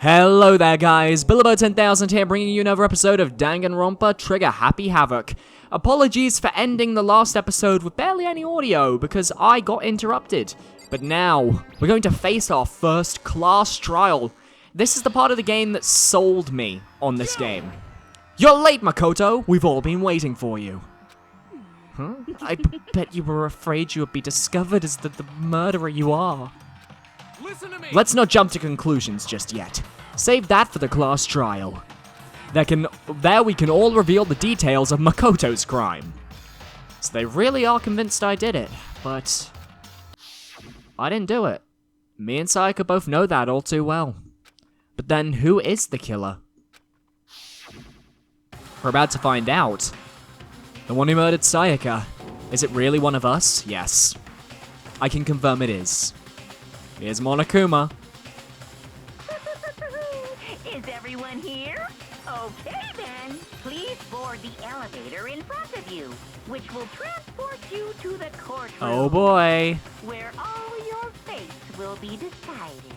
Hello there guys, Billabo10000 here bringing you another episode of Danganronpa Trigger Happy Havoc. Apologies for ending the last episode with barely any audio because I got interrupted. But now, we're going to face our first class trial. This is the part of the game that sold me on this game. You're late, Makoto! We've all been waiting for you. Huh? I bet you were afraid you would be discovered as the murderer you are. Listen to me. Let's not jump to conclusions just yet. Save that for the class trial. There we can all reveal the details of Makoto's crime. So they really are convinced I did it, but I didn't do it. Me and Sayaka both know that all too well. But then who is the killer? We're about to find out. The one who murdered Sayaka. Is it really one of us? Yes. I can confirm it is. Here's Monokuma. Is everyone here? Okay then. Please board the elevator in front of you, which will transport you to the courtroom. Oh boy. Where all your fates will be decided.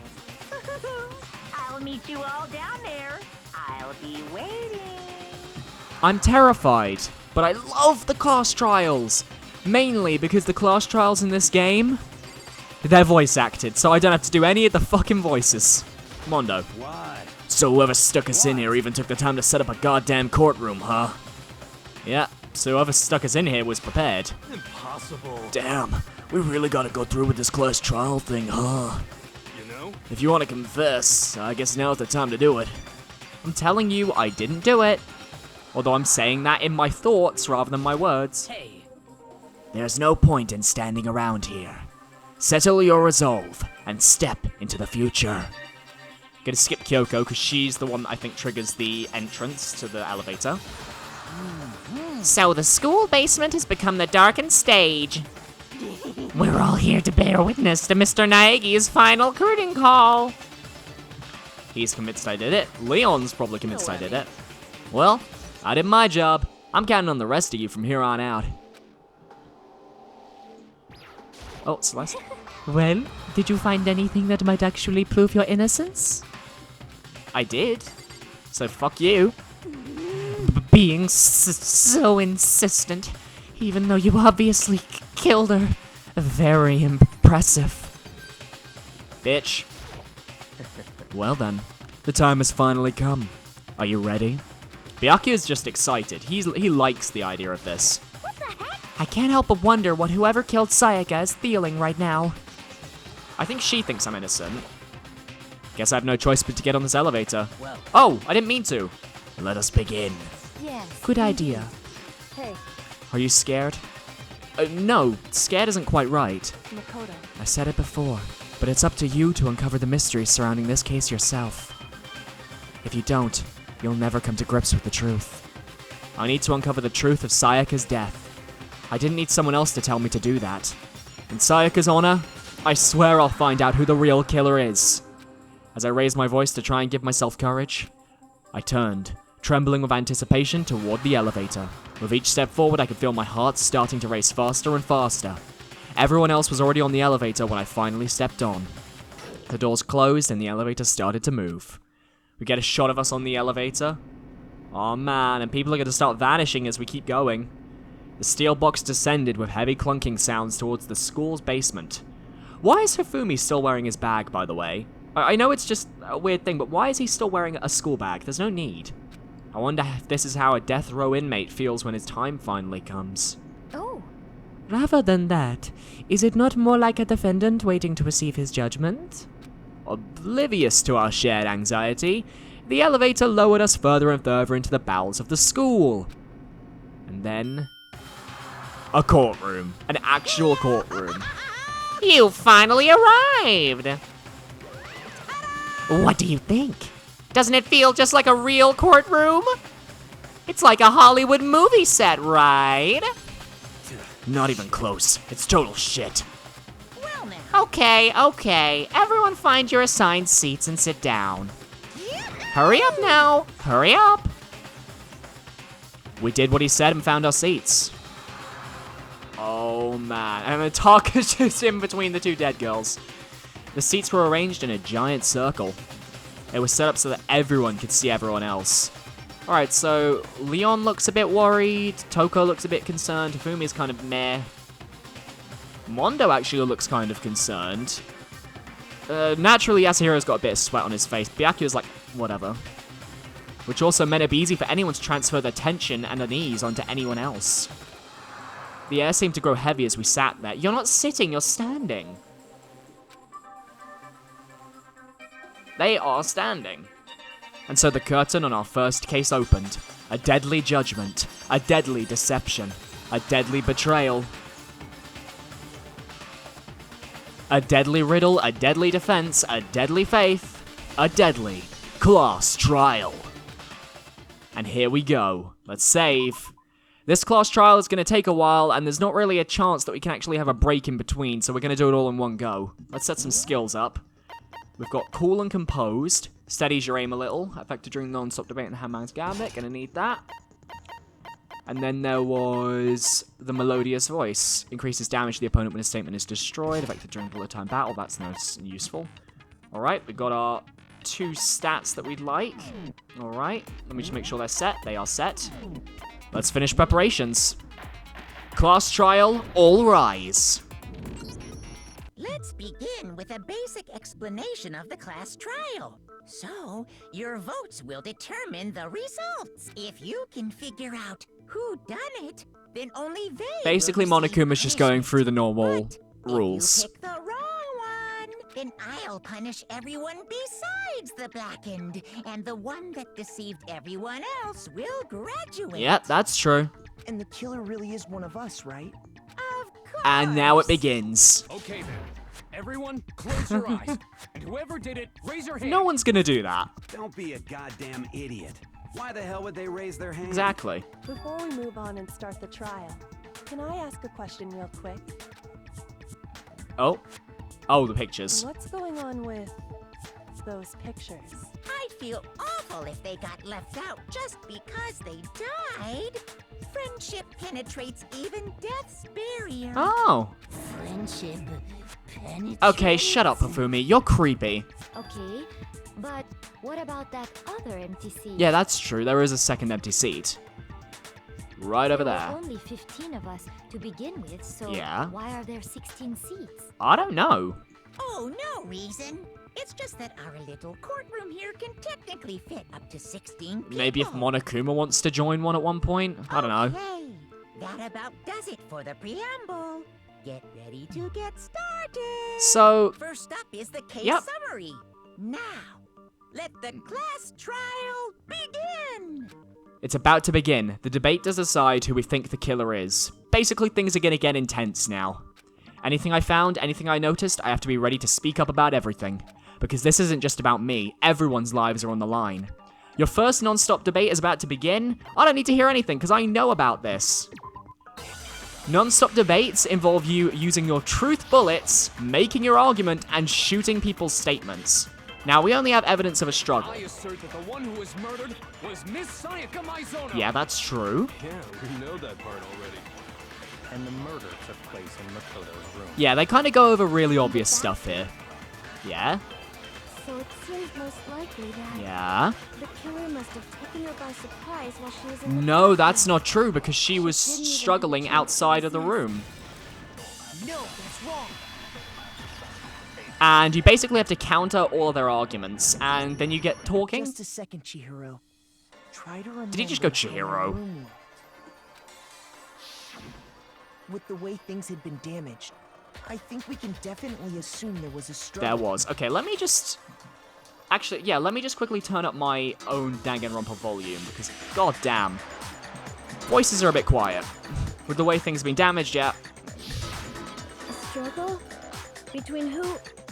I'll meet you all down there. I'll be waiting. I'm terrified, but I love the class trials. Mainly because the class trials in this game, they're voice acted, so I don't have to do any of the fucking voices. Mondo. What? So whoever stuck us in here even took the time to set up a goddamn courtroom, huh? Yeah, so whoever stuck us in here was prepared. Impossible. Damn, we really gotta go through with this class trial thing, huh? You know? If you want to confess, I guess now's the time to do it. I'm telling you, I didn't do it. Although I'm saying that in my thoughts rather than my words. Hey. There's no point in standing around here. Settle your resolve and step into the future. Gonna skip Kyoko because she's the one that I think triggers the entrance to the elevator. So the school basement has become the darkened stage. We're all here to bear witness to Mr. Naegi's final curtain call. He's convinced I did it. Leon's probably convinced I did it. Well, I did my job. I'm counting on the rest of you from here on out. Oh, Celeste. Well, did you find anything that might actually prove your innocence? I did. So fuck you. Being so insistent, even though you obviously killed her. Very impressive. Bitch. Well then, the time has finally come. Are you ready? Byakuya's just excited. He likes the idea of this. What the heck? I can't help but wonder what whoever killed Sayaka is feeling right now. I think she thinks I'm innocent. Guess I have no choice but to get on this elevator. Well. Oh, I didn't mean to. Let us begin. Yes. Good idea. Hey, Are you scared? No, scared isn't quite right. Makoto. I said it before, but it's up to you to uncover the mystery surrounding this case yourself. If you don't, you'll never come to grips with the truth. I need to uncover the truth of Sayaka's death. I didn't need someone else to tell me to do that. In Sayaka's honor, I swear I'll find out who the real killer is. As I raised my voice to try and give myself courage, I turned, trembling with anticipation toward the elevator. With each step forward, I could feel my heart starting to race faster and faster. Everyone else was already on the elevator when I finally stepped on. The doors closed and the elevator started to move. We get a shot of us on the elevator. Oh man, and people are going to start vanishing as we keep going. The steel box descended with heavy clunking sounds towards the school's basement. Why is Hifumi still wearing his bag, by the way? I know it's just a weird thing, but why is he still wearing a school bag? There's no need. I wonder if this is how a death row inmate feels when his time finally comes. Oh. Rather than that, is it not more like a defendant waiting to receive his judgment? Oblivious to our shared anxiety, the elevator lowered us further and further into the bowels of the school. And then a courtroom. An actual courtroom. You finally arrived! What do you think? Doesn't it feel just like a real courtroom? It's like a Hollywood movie set, right? Not even close. It's total shit. Well now. Okay. Everyone find your assigned seats and sit down. Hurry up now. Hurry up. We did what he said and found our seats. Oh man, and the talk is just in between the two dead girls. The seats were arranged in a giant circle. It was set up so that everyone could see everyone else. Alright, so Leon looks a bit worried, Toko looks a bit concerned, Hifumi's kind of meh. Mondo actually looks kind of concerned. Naturally, Yasuhiro's got a bit of sweat on his face. Byakuya's like, whatever. Which also meant it'd be easy for anyone to transfer their tension and unease onto anyone else. The air seemed to grow heavy as we sat there. You're not sitting, you're standing. They are standing. And so the curtain on our first case opened. A deadly judgment, a deadly deception, a deadly betrayal. A deadly riddle, a deadly defense, a deadly faith, a deadly class trial. And here we go. Let's save. This class trial is going to take a while, and there's not really a chance that we can actually have a break in between, so we're going to do it all in one go. Let's set some skills up. We've got cool and composed. Steadies your aim a little. Effective during non-stop debate in the Handmaid's Gambit. Gonna need that. And then there was the melodious voice. Increases damage to the opponent when a statement is destroyed. Effective during bullet time battle. That's nice and useful. Alright, we got our 2 stats that we'd like. Alright, let me just make sure they're set. They are set. Let's finish preparations. Class trial, all rise. Let's begin with a basic explanation of the class trial. So, your votes will determine the results. If you can figure out who done it, then only they Basically, will receive Monokuma's just going through the normal But rules. If you pick the wrong one, then I'll punish everyone besides the blackened, and the one that deceived everyone else will graduate. Yep, that's true. And the killer really is one of us, right? Of course. And now it begins. Okay then. Everyone, close your eyes. And whoever did it, raise your hand. No one's gonna do that. Don't be a goddamn idiot. Why the hell would they raise their hand? Exactly. Before we move on and start the trial, can I ask a question real quick? Oh. Oh, the pictures. What's going on with those pictures? I'd feel awful if they got left out just because they died. Friendship penetrates even death's barrier. Oh. Friendship penetrates. Okay, shut up, Hifumi. You're creepy. Okay, but what about that other empty seat? Yeah, that's true. There is a second empty seat. Right over There there. were only 15 of us to begin with, so Yeah. why are there 16 seats? I don't know. Oh, no reason. It's just that our little courtroom here can technically fit up to 16 people. Maybe if Monokuma wants to join one at one point. I don't know. Okay, that about does it for the preamble. Get ready to get started. So, First up is the case Yep. summary. Now, let the class trial begin. it's about to begin. The debate does decide who we think the killer is. Basically, things are gonna get intense now. Anything I found, anything I noticed, I have to be ready to speak up about everything. Because this isn't just about me, everyone's lives are on the line. Your first non-stop debate is about to begin. I don't need to hear anything, because I know about this. Non-stop debates involve you using your truth bullets, making your argument, and shooting people's statements. Now, we only have evidence of a struggle. I assert that the one who was murdered was Miss Sayaka Maizono. Yeah, that's true. Yeah, we know that part already. And the murder took place in Makoto's room. Yeah, they kind of go over really obvious stuff here. Yeah? So it seems most likely that Yeah? the killer must have taken her by surprise while she was in the No, bathroom. that's not true, because she was didn't even struggling have a chance to outside of the resist. room. No, that's wrong. And you basically have to counter all of their arguments, and then you get talking. Just a second, Chihiro. Try to remember. Did he just go how Chihiro? my room looked. With the way things had been damaged, I think we can definitely assume there was a struggle. There was. Okay, let me just... Actually, yeah, let me just quickly turn up my own Danganronpa volume, because goddamn, voices are a bit quiet. With the way things have been damaged, yeah. A struggle? Between who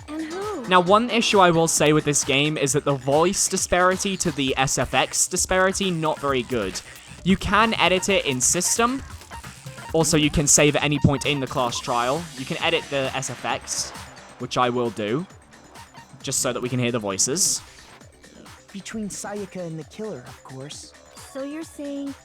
and who? Now, one issue I will say with this game is that the voice disparity to the SFX disparity, not very good. You can edit it in system. Also, you can save at any point in the class trial. You can edit the SFX, which I will do, just so that we can hear the voices. Between Sayaka and the killer, of course. So you're saying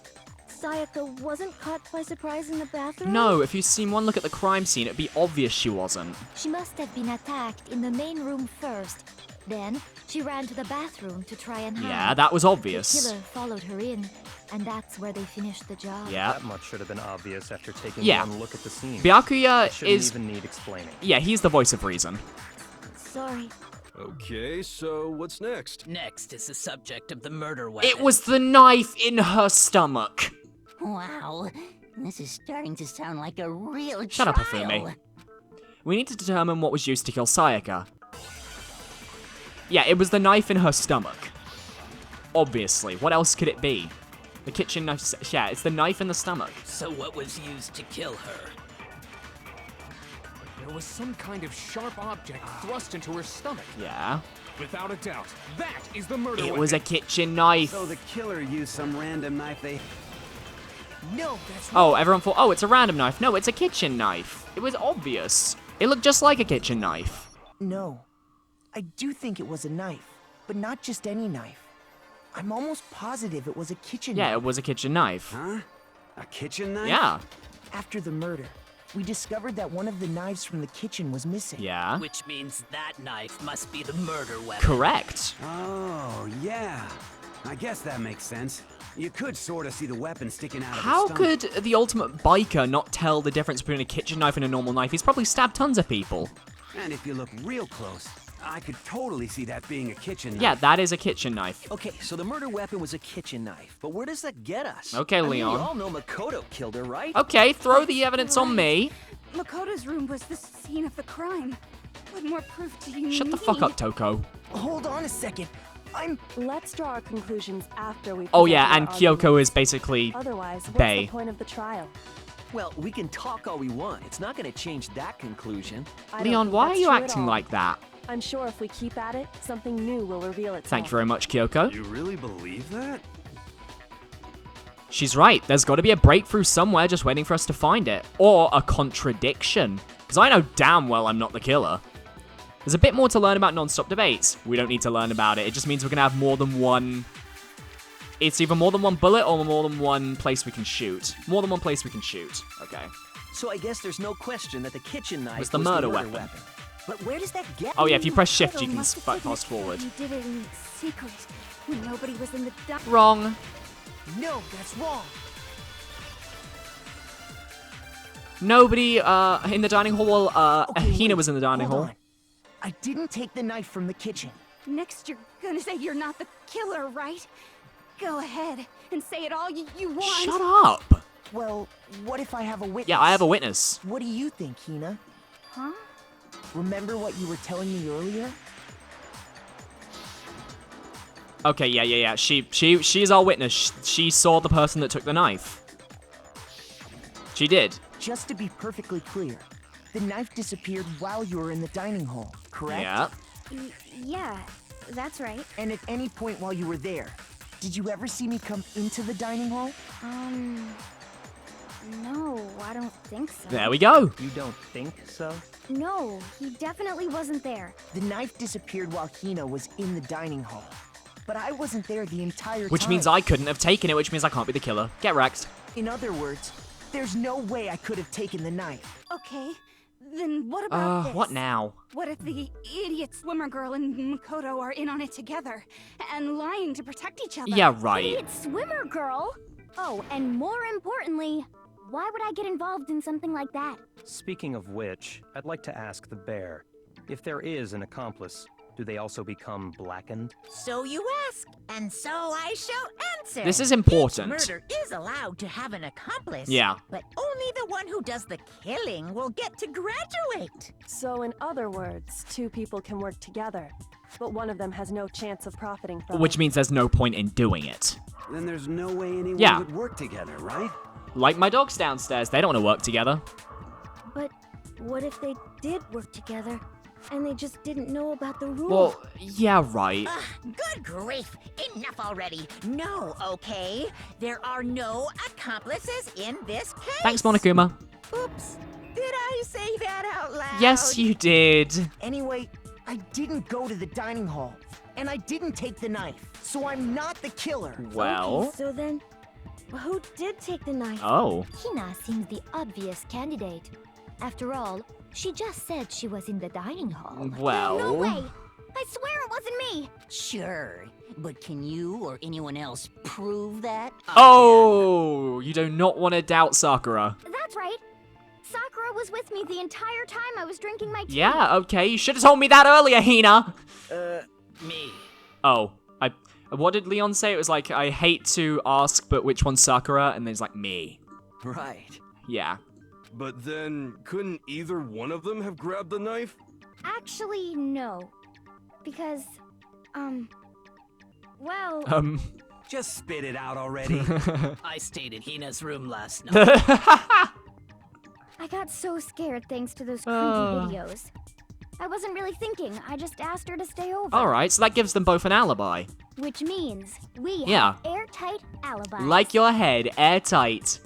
Sayaka wasn't caught by surprise in the bathroom? No, if you've seen one look at the crime scene, it'd be obvious she wasn't. She must have been attacked in the main room first, Then she ran to the bathroom to try and hide. Yeah, that was The obvious. killer followed her in, and that's where they finished the job. Yeah. That much should have been obvious after taking Yeah. one look at the scene. Byakuya Shouldn't is... even need explaining. Yeah, he's the voice of reason. Sorry. Okay, so what's next? Next is the subject of the murder weapon. It was the knife in her stomach. Wow, this is starting to sound like a real Shut up, trial. Hifumi. We need to determine what was used to kill Sayaka. Yeah, it was the knife in her stomach. Obviously. What else could it be? The kitchen knife... Yeah, it's the knife in the stomach. So what was used to kill her? There was some kind of sharp object thrust into her stomach. Yeah. Without a doubt, that is the murder It weapon. was a kitchen knife. So the killer used some random knife they... No, that's Oh, everyone thought, oh, it's a random knife. No, it's a kitchen knife. It was obvious. It looked just like a kitchen knife. No. I do think it was a knife, but not just any knife. I'm almost positive it was a kitchen Yeah, knife. it was a kitchen knife. Huh? A kitchen knife? Yeah. After the murder, we discovered that one of the knives from the kitchen was missing. Yeah. Which means that knife must be the murder weapon. Correct. Oh, yeah. I guess that makes sense. You could sort of see the weapon sticking out of How her stomach. could the ultimate biker not tell the difference between a kitchen knife and a normal knife? He's probably stabbed tons of people. And if you look real close, I could totally see that being a kitchen knife. Yeah, that is a kitchen knife. Okay, so the murder weapon was a kitchen knife, but where does that get us? Okay, I mean, Leon. we all know Makoto killed her, right? Okay, throw the evidence on me. Makoto's room was the scene of the crime. What more proof do you need? Shut the fuck up, Toko. Hold on a second. Let's draw our conclusions after we. Oh yeah, and Kyoko is basically Otherwise, what's Bae. the point of the trial? Well, we can talk all we want. It's not going to change that conclusion. I don't Leon, think why are that's you true at acting all. like that? I'm sure if we keep at it, something new will reveal itself. Thank you very much, Kyoko. You really believe that? She's right. There's got to be a breakthrough somewhere just waiting for us to find it. Or a contradiction. Because I know damn well I'm not the killer. There's a bit more to learn about non-stop debates. We don't need to learn about it. It just means we're going to have more than one... It's either more than one bullet or more than one place we can shoot. More than one place we can shoot. Okay. So I guess there's no question that the kitchen knife Was the murder weapon. But where does that get? Oh yeah, if you press shift, Makoto you can must have taken fast it forward. He did it in secret when nobody was in the Wrong. No, that's wrong. Nobody in the dining hall. Okay, Hina wait, was in the dining hold hall. on. I didn't take the knife from the kitchen. Next, you're gonna say you're not the killer, right? Go ahead and say it all you want. Shut up. Well, what if I have a witness? Yeah, I have a witness. What do you think, Hina? Huh? Remember what you were telling me earlier? Okay, yeah. She's our witness. She saw the person that took the knife. She did. Just to be perfectly clear, the knife disappeared while you were in the dining hall, correct? Yeah. Yeah, that's right. And at any point while you were there, did you ever see me come into the dining hall? No, I don't think so. There we go. You don't think so? No, he definitely wasn't there. The knife disappeared while Hina was in the dining hall. But I wasn't there the entire time. Which means I couldn't have taken it, which means I can't be the killer. Get wrecked. In other words, there's no way I could have taken the knife. Okay, then what about this? What now? What if the idiot swimmer girl and Makoto are in on it together and lying to protect each other? Yeah, right. Idiot swimmer girl? Oh, and more importantly, why would I get involved in something like that? Speaking of which, I'd like to ask the bear, if there is an accomplice, do they also become blackened? So you ask, and so I shall answer. This is important. Each murder is allowed to have an accomplice. Yeah. But only the one who does the killing will get to graduate. So in other words, two people can work together, but one of them has no chance of profiting from Which means there's no point in doing it. Then there's no way anyone Yeah. would work together, right? Like my dogs downstairs, they don't want to work together. But what if they did work together, and they just didn't know about the rule? Well, yeah, right. Good grief! Enough already. No, okay? There are no accomplices in this case. Thanks, Monokuma. Oops. Did I say that out loud? Yes, you did. Anyway, I didn't go to the dining hall, and I didn't take the knife, so I'm not the killer. Well. Okay, so then, who did take the knife? Oh. Hina seems the obvious candidate. After all, she just said she was in the dining hall. Well. No way! I swear it wasn't me! Sure, but can you or anyone else prove that? Oh, you do not want to doubt Sakura. That's right. Sakura was with me the entire time I was drinking my tea. Yeah, okay, you should have told me that earlier, Hina. Me. Oh, what did Leon say? It was like, I hate to ask, but which one's Sakura? And then he's like, me. Right. Yeah. But then, couldn't either one of them have grabbed the knife? Actually, no. Because, well... Just spit it out already. I stayed in Hina's room last night. I got so scared thanks to those creepy videos. I wasn't really thinking, I just asked her to stay over. Alright, so that gives them both an alibi. Which means we Yeah. have airtight alibis. Like your head, airtight.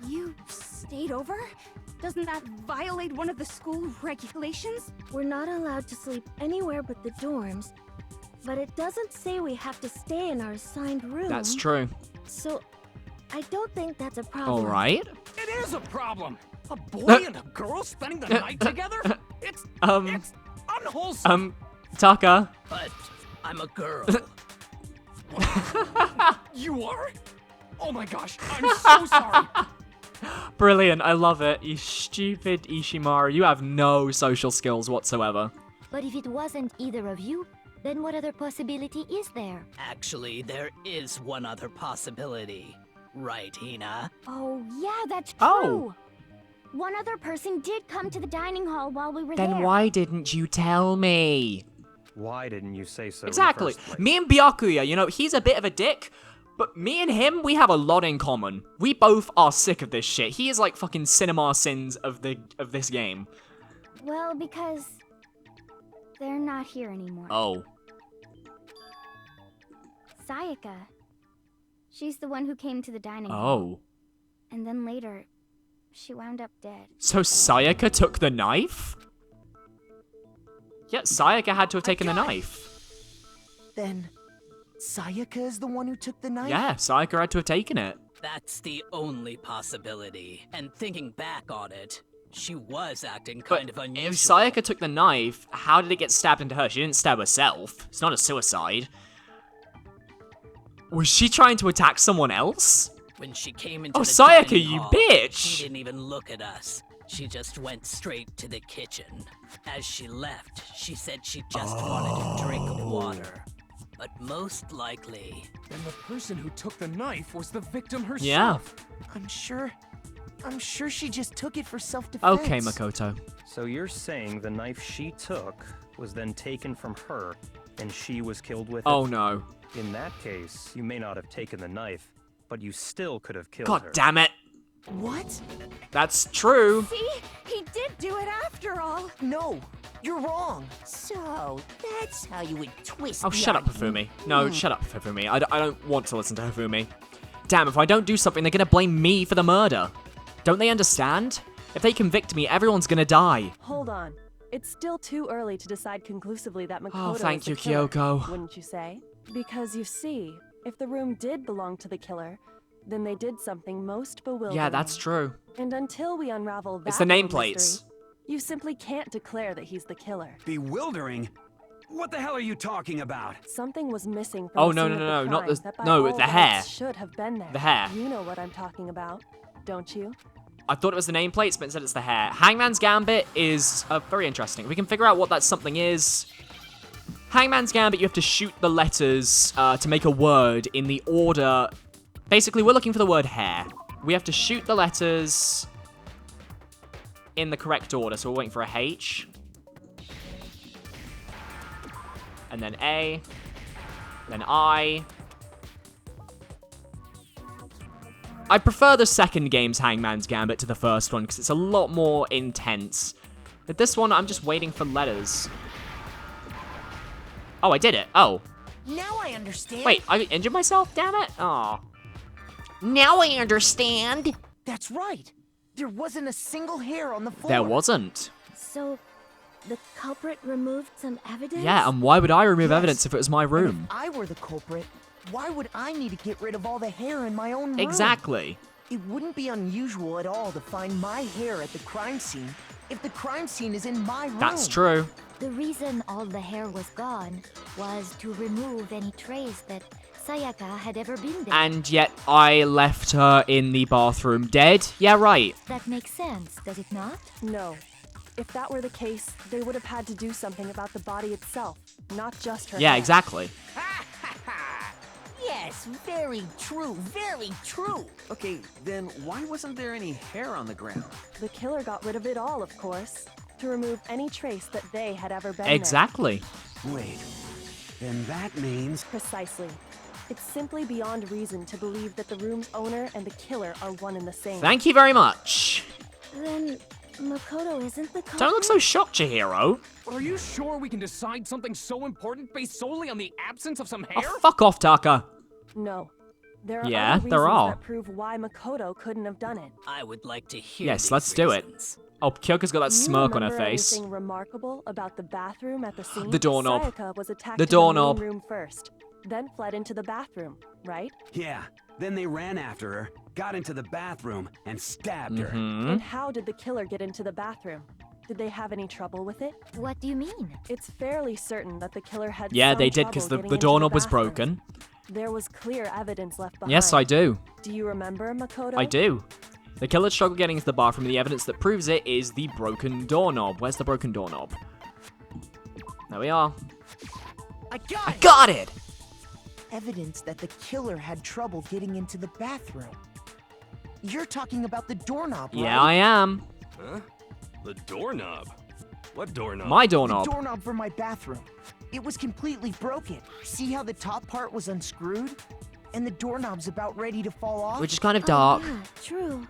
You stayed over? Doesn't that violate one of the school regulations? We're not allowed to sleep anywhere but the dorms, but it doesn't say we have to stay in our assigned room. That's true. So, I don't think that's a problem. Alright. It is a problem. A boy and a girl spending the night together? It's unwholesome. Taka. But I'm a girl. You are? Oh my gosh, I'm so sorry. Brilliant, I love it. You stupid Ishimaru. You have no social skills whatsoever. But if it wasn't either of you, then what other possibility is there? Actually, there is one other possibility. Right, Hina? Oh, yeah, that's true. Oh. One other person did come to the dining hall while we were Then there. why didn't you tell me? Why didn't you say so? Exactly. In the first place? Me and Byakuya, you know, he's a bit of a dick, but me and him, we have a lot in common. We both are sick of this shit. He is like fucking cinema sins of this game. Well, because they're not here anymore. Oh. Sayaka. She's the one who came to the dining hall. Oh. And then later, she wound up dead. So Sayaka took the knife? Yeah, Sayaka had to have taken the knife. Then, Sayaka is the one who took the knife? Yeah, Sayaka had to have taken it. That's the only possibility. And thinking back on it, she was acting kind of unusual. If Sayaka took the knife, how did it get stabbed into her? She didn't stab herself. It's not a suicide. Was she trying to attack someone else? When she came into Oh, the Sayaka, dining you hall, bitch! She didn't even look at us. She just went straight to the kitchen. As she left, she said she just wanted a drink of water. But most likely... Then the person who took the knife was the victim herself. Yeah. I'm sure she just took it for self-defense. Okay, Makoto. So you're saying the knife she took was then taken from her, and she was killed with it? Oh no. In that case, you may not have taken the knife, but you still could have killed her. God damn it. What? That's true. See? He did do it after all. No, you're wrong. So, that's how you would twist Oh, the shut up, argument. Hifumi. No, shut up, Hifumi. I don't want to listen to Hifumi. Damn, if I don't do something, they're gonna blame me for the murder. Don't they understand? If they convict me, everyone's gonna die. Hold on. It's still too early to decide conclusively that Makoto is thank the you, killer, Kyoko. wouldn't you say? Because you see, if the room did belong to the killer, then they did something most bewildering. Yeah, that's true. And until we unravel that It's the little nameplates. mystery, you simply can't declare that he's the killer. Bewildering? What the hell are you talking about? Something was missing from Oh, the no, scene no, of no, the no, not crime this- that by no, all the hair. rights should have been there. The hair. You know what I'm talking about, don't you? I thought it was the nameplates, but instead it's the hair. Hangman's Gambit is very interesting. If we can figure out what that something is. Hangman's Gambit, you have to shoot the letters to make a word in the order. Basically, we're looking for the word hair. We have to shoot the letters in the correct order. So we're waiting for a H. And then A. Then I. I prefer the second game's Hangman's Gambit to the first one because it's a lot more intense. But this one, I'm just waiting for letters. Oh, I did it. Oh. Now I understand. Wait, I injured myself? Damn it. Aw. Now I understand. That's right. There wasn't a single hair on the floor. There wasn't. So, the culprit removed some evidence? Yeah, and why would I remove Yes. evidence if it was my And room? if I were the culprit, why would I need to get rid of all the hair in my own room? Exactly. It wouldn't be unusual at all to find my hair at the crime scene if the crime scene is in my room. That's true. The reason all the hair was gone was to remove any trace that Sayaka had ever been there. And yet I left her in the bathroom dead? Yeah, right. That makes sense, does it not? No. If that were the case, they would have had to do something about the body itself, not just her Yeah, hair. exactly. Yes, very true, very true. Okay, then why wasn't there any hair on the ground? The killer got rid of it all, of course, to remove any trace that they had ever been Exactly. Wait, then that means... there. Precisely. It's simply beyond reason to believe that the room's owner and the killer are one and the same. Thank you very much. Then Makoto isn't the culprit? Don't look so shocked, Chihiro. Are you sure we can decide something so important based solely on the absence of some hair? Oh, fuck off, Taka. No. There are Yeah, other there reasons are. that prove why Makoto couldn't have done it. I would like to hear Yes, these let's do it. reasons. Oh, Kyoko's got that Do you smirk on her remember face. Anything remarkable about the bathroom at the scene? The doorknob. Sayaka was attacked The in doorknob. the main room first, then fled into the bathroom, right? Yeah, then they ran after her, got into the bathroom, and stabbed her. And how did the killer get into the bathroom? Did they have any trouble with it? What do you mean? It's fairly certain that the killer had Yeah, some they did, trouble because getting the into doorknob was bathroom. broken. There was clear evidence left behind. Yes, I do. Do you remember, Makoto? I do. The killer struggled getting into the bathroom, and the evidence that proves it is the broken doorknob. Where's the broken doorknob? There we are. I I got it! Evidence that the killer had trouble getting into the bathroom. You're talking about the doorknob, right? Yeah, I am. Huh? The doorknob? What doorknob? My The doorknob. doorknob for my bathroom. It was completely broken. See how the top part was unscrewed? And the doorknob's about ready to fall off? Which is kind of dark. Oh, Yeah, true.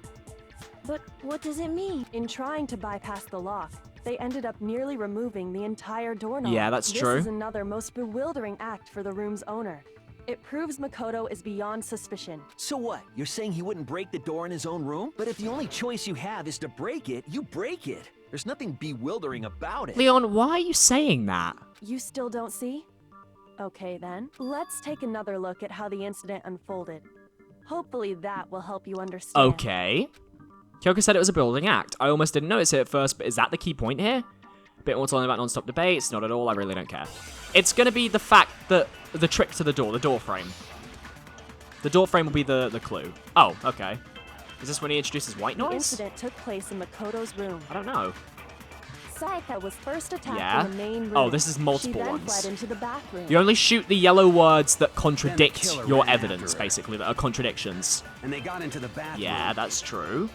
But what does it mean? In trying to bypass the lock, they ended up nearly removing the entire doorknob. Yeah, that's true. This is another most bewildering act for the room's owner. It proves Makoto is beyond suspicion. So what? You're saying he wouldn't break the door in his own room? But if the only choice you have is to break it, you break it. There's nothing bewildering about it. Leon, why are you saying that? You still don't see? Okay then, let's take another look at how the incident unfolded. Hopefully that will help you understand. Okay. Kyoko said it was a building act. I almost didn't notice it at first, but is that the key point here? Bit more to learn about non-stop debates. Not at all. I really don't care. It's going to be the fact that the trick to the door frame. The door frame will be the clue. Oh, okay. Is this when he introduces white The noise? incident took place in Makoto's room. I don't know. Sayaka was first attacked Yeah? in the main room. Oh, this is multiple she then ones. fled into the bathroom. You only shoot the yellow words that contradict killer your ran after evidence, her. basically, that are contradictions. And they got into the bathroom. Yeah, that's true.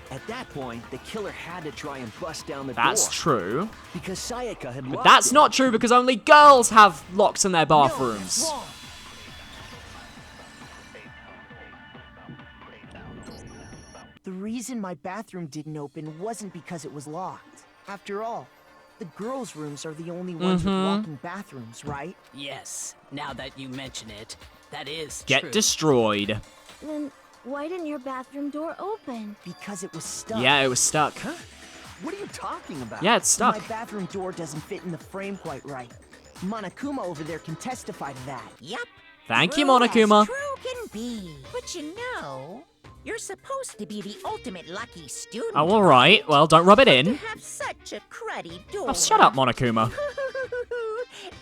At that point, the killer had to try and bust down the That's door. true. Because Sayaka had But locked that's it. not true because only girls have locks in their bathrooms. No, wrong. The reason my bathroom didn't open wasn't because it was locked. After all, the girls' rooms are the only ones with locking bathrooms, right? Yes, now that you mention it, that is Get true. destroyed. Then why didn't your bathroom door open? Because it was stuck. Yeah, it was stuck. Huh? What are you talking about? Yeah, it's stuck. My bathroom door doesn't fit in the frame quite right. Monokuma over there can testify to that. Yup. Thank you, True as Monokuma. True can be. But you know, you're supposed to be the ultimate lucky student. Oh, alright. Well, don't rub it To in. have such a cruddy door. Oh, shut up, Monokuma.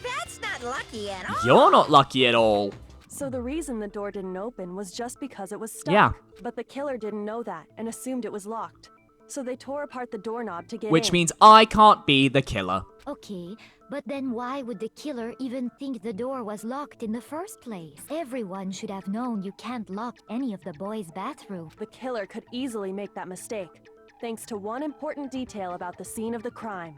That's not lucky at all. You're not lucky at all. So the reason the door didn't open was just because it was stuck. Yeah. But the killer didn't know that and assumed it was locked. So they tore apart the doorknob to get Which in. means I can't be the killer. Okay, but then why would the killer even think the door was locked in the first place? Everyone should have known you can't lock any of the boys' bathroom. The killer could easily make that mistake, thanks to one important detail about the scene of the crime.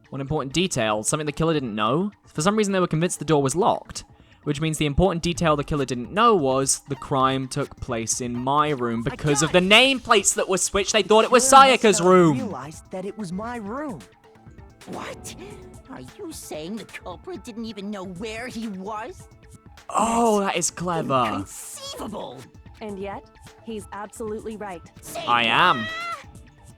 One important detail, something the killer didn't know. For some reason, they were convinced the door was locked. Which means the important detail the killer didn't know was the crime took place in my room because of the nameplates that were switched. They thought it was Killer must Sayaka's not room. realized that it was my room. What? Are you saying the culprit didn't even know where he was? Oh, that is clever. Inconceivable. And yet, he's absolutely right. I am.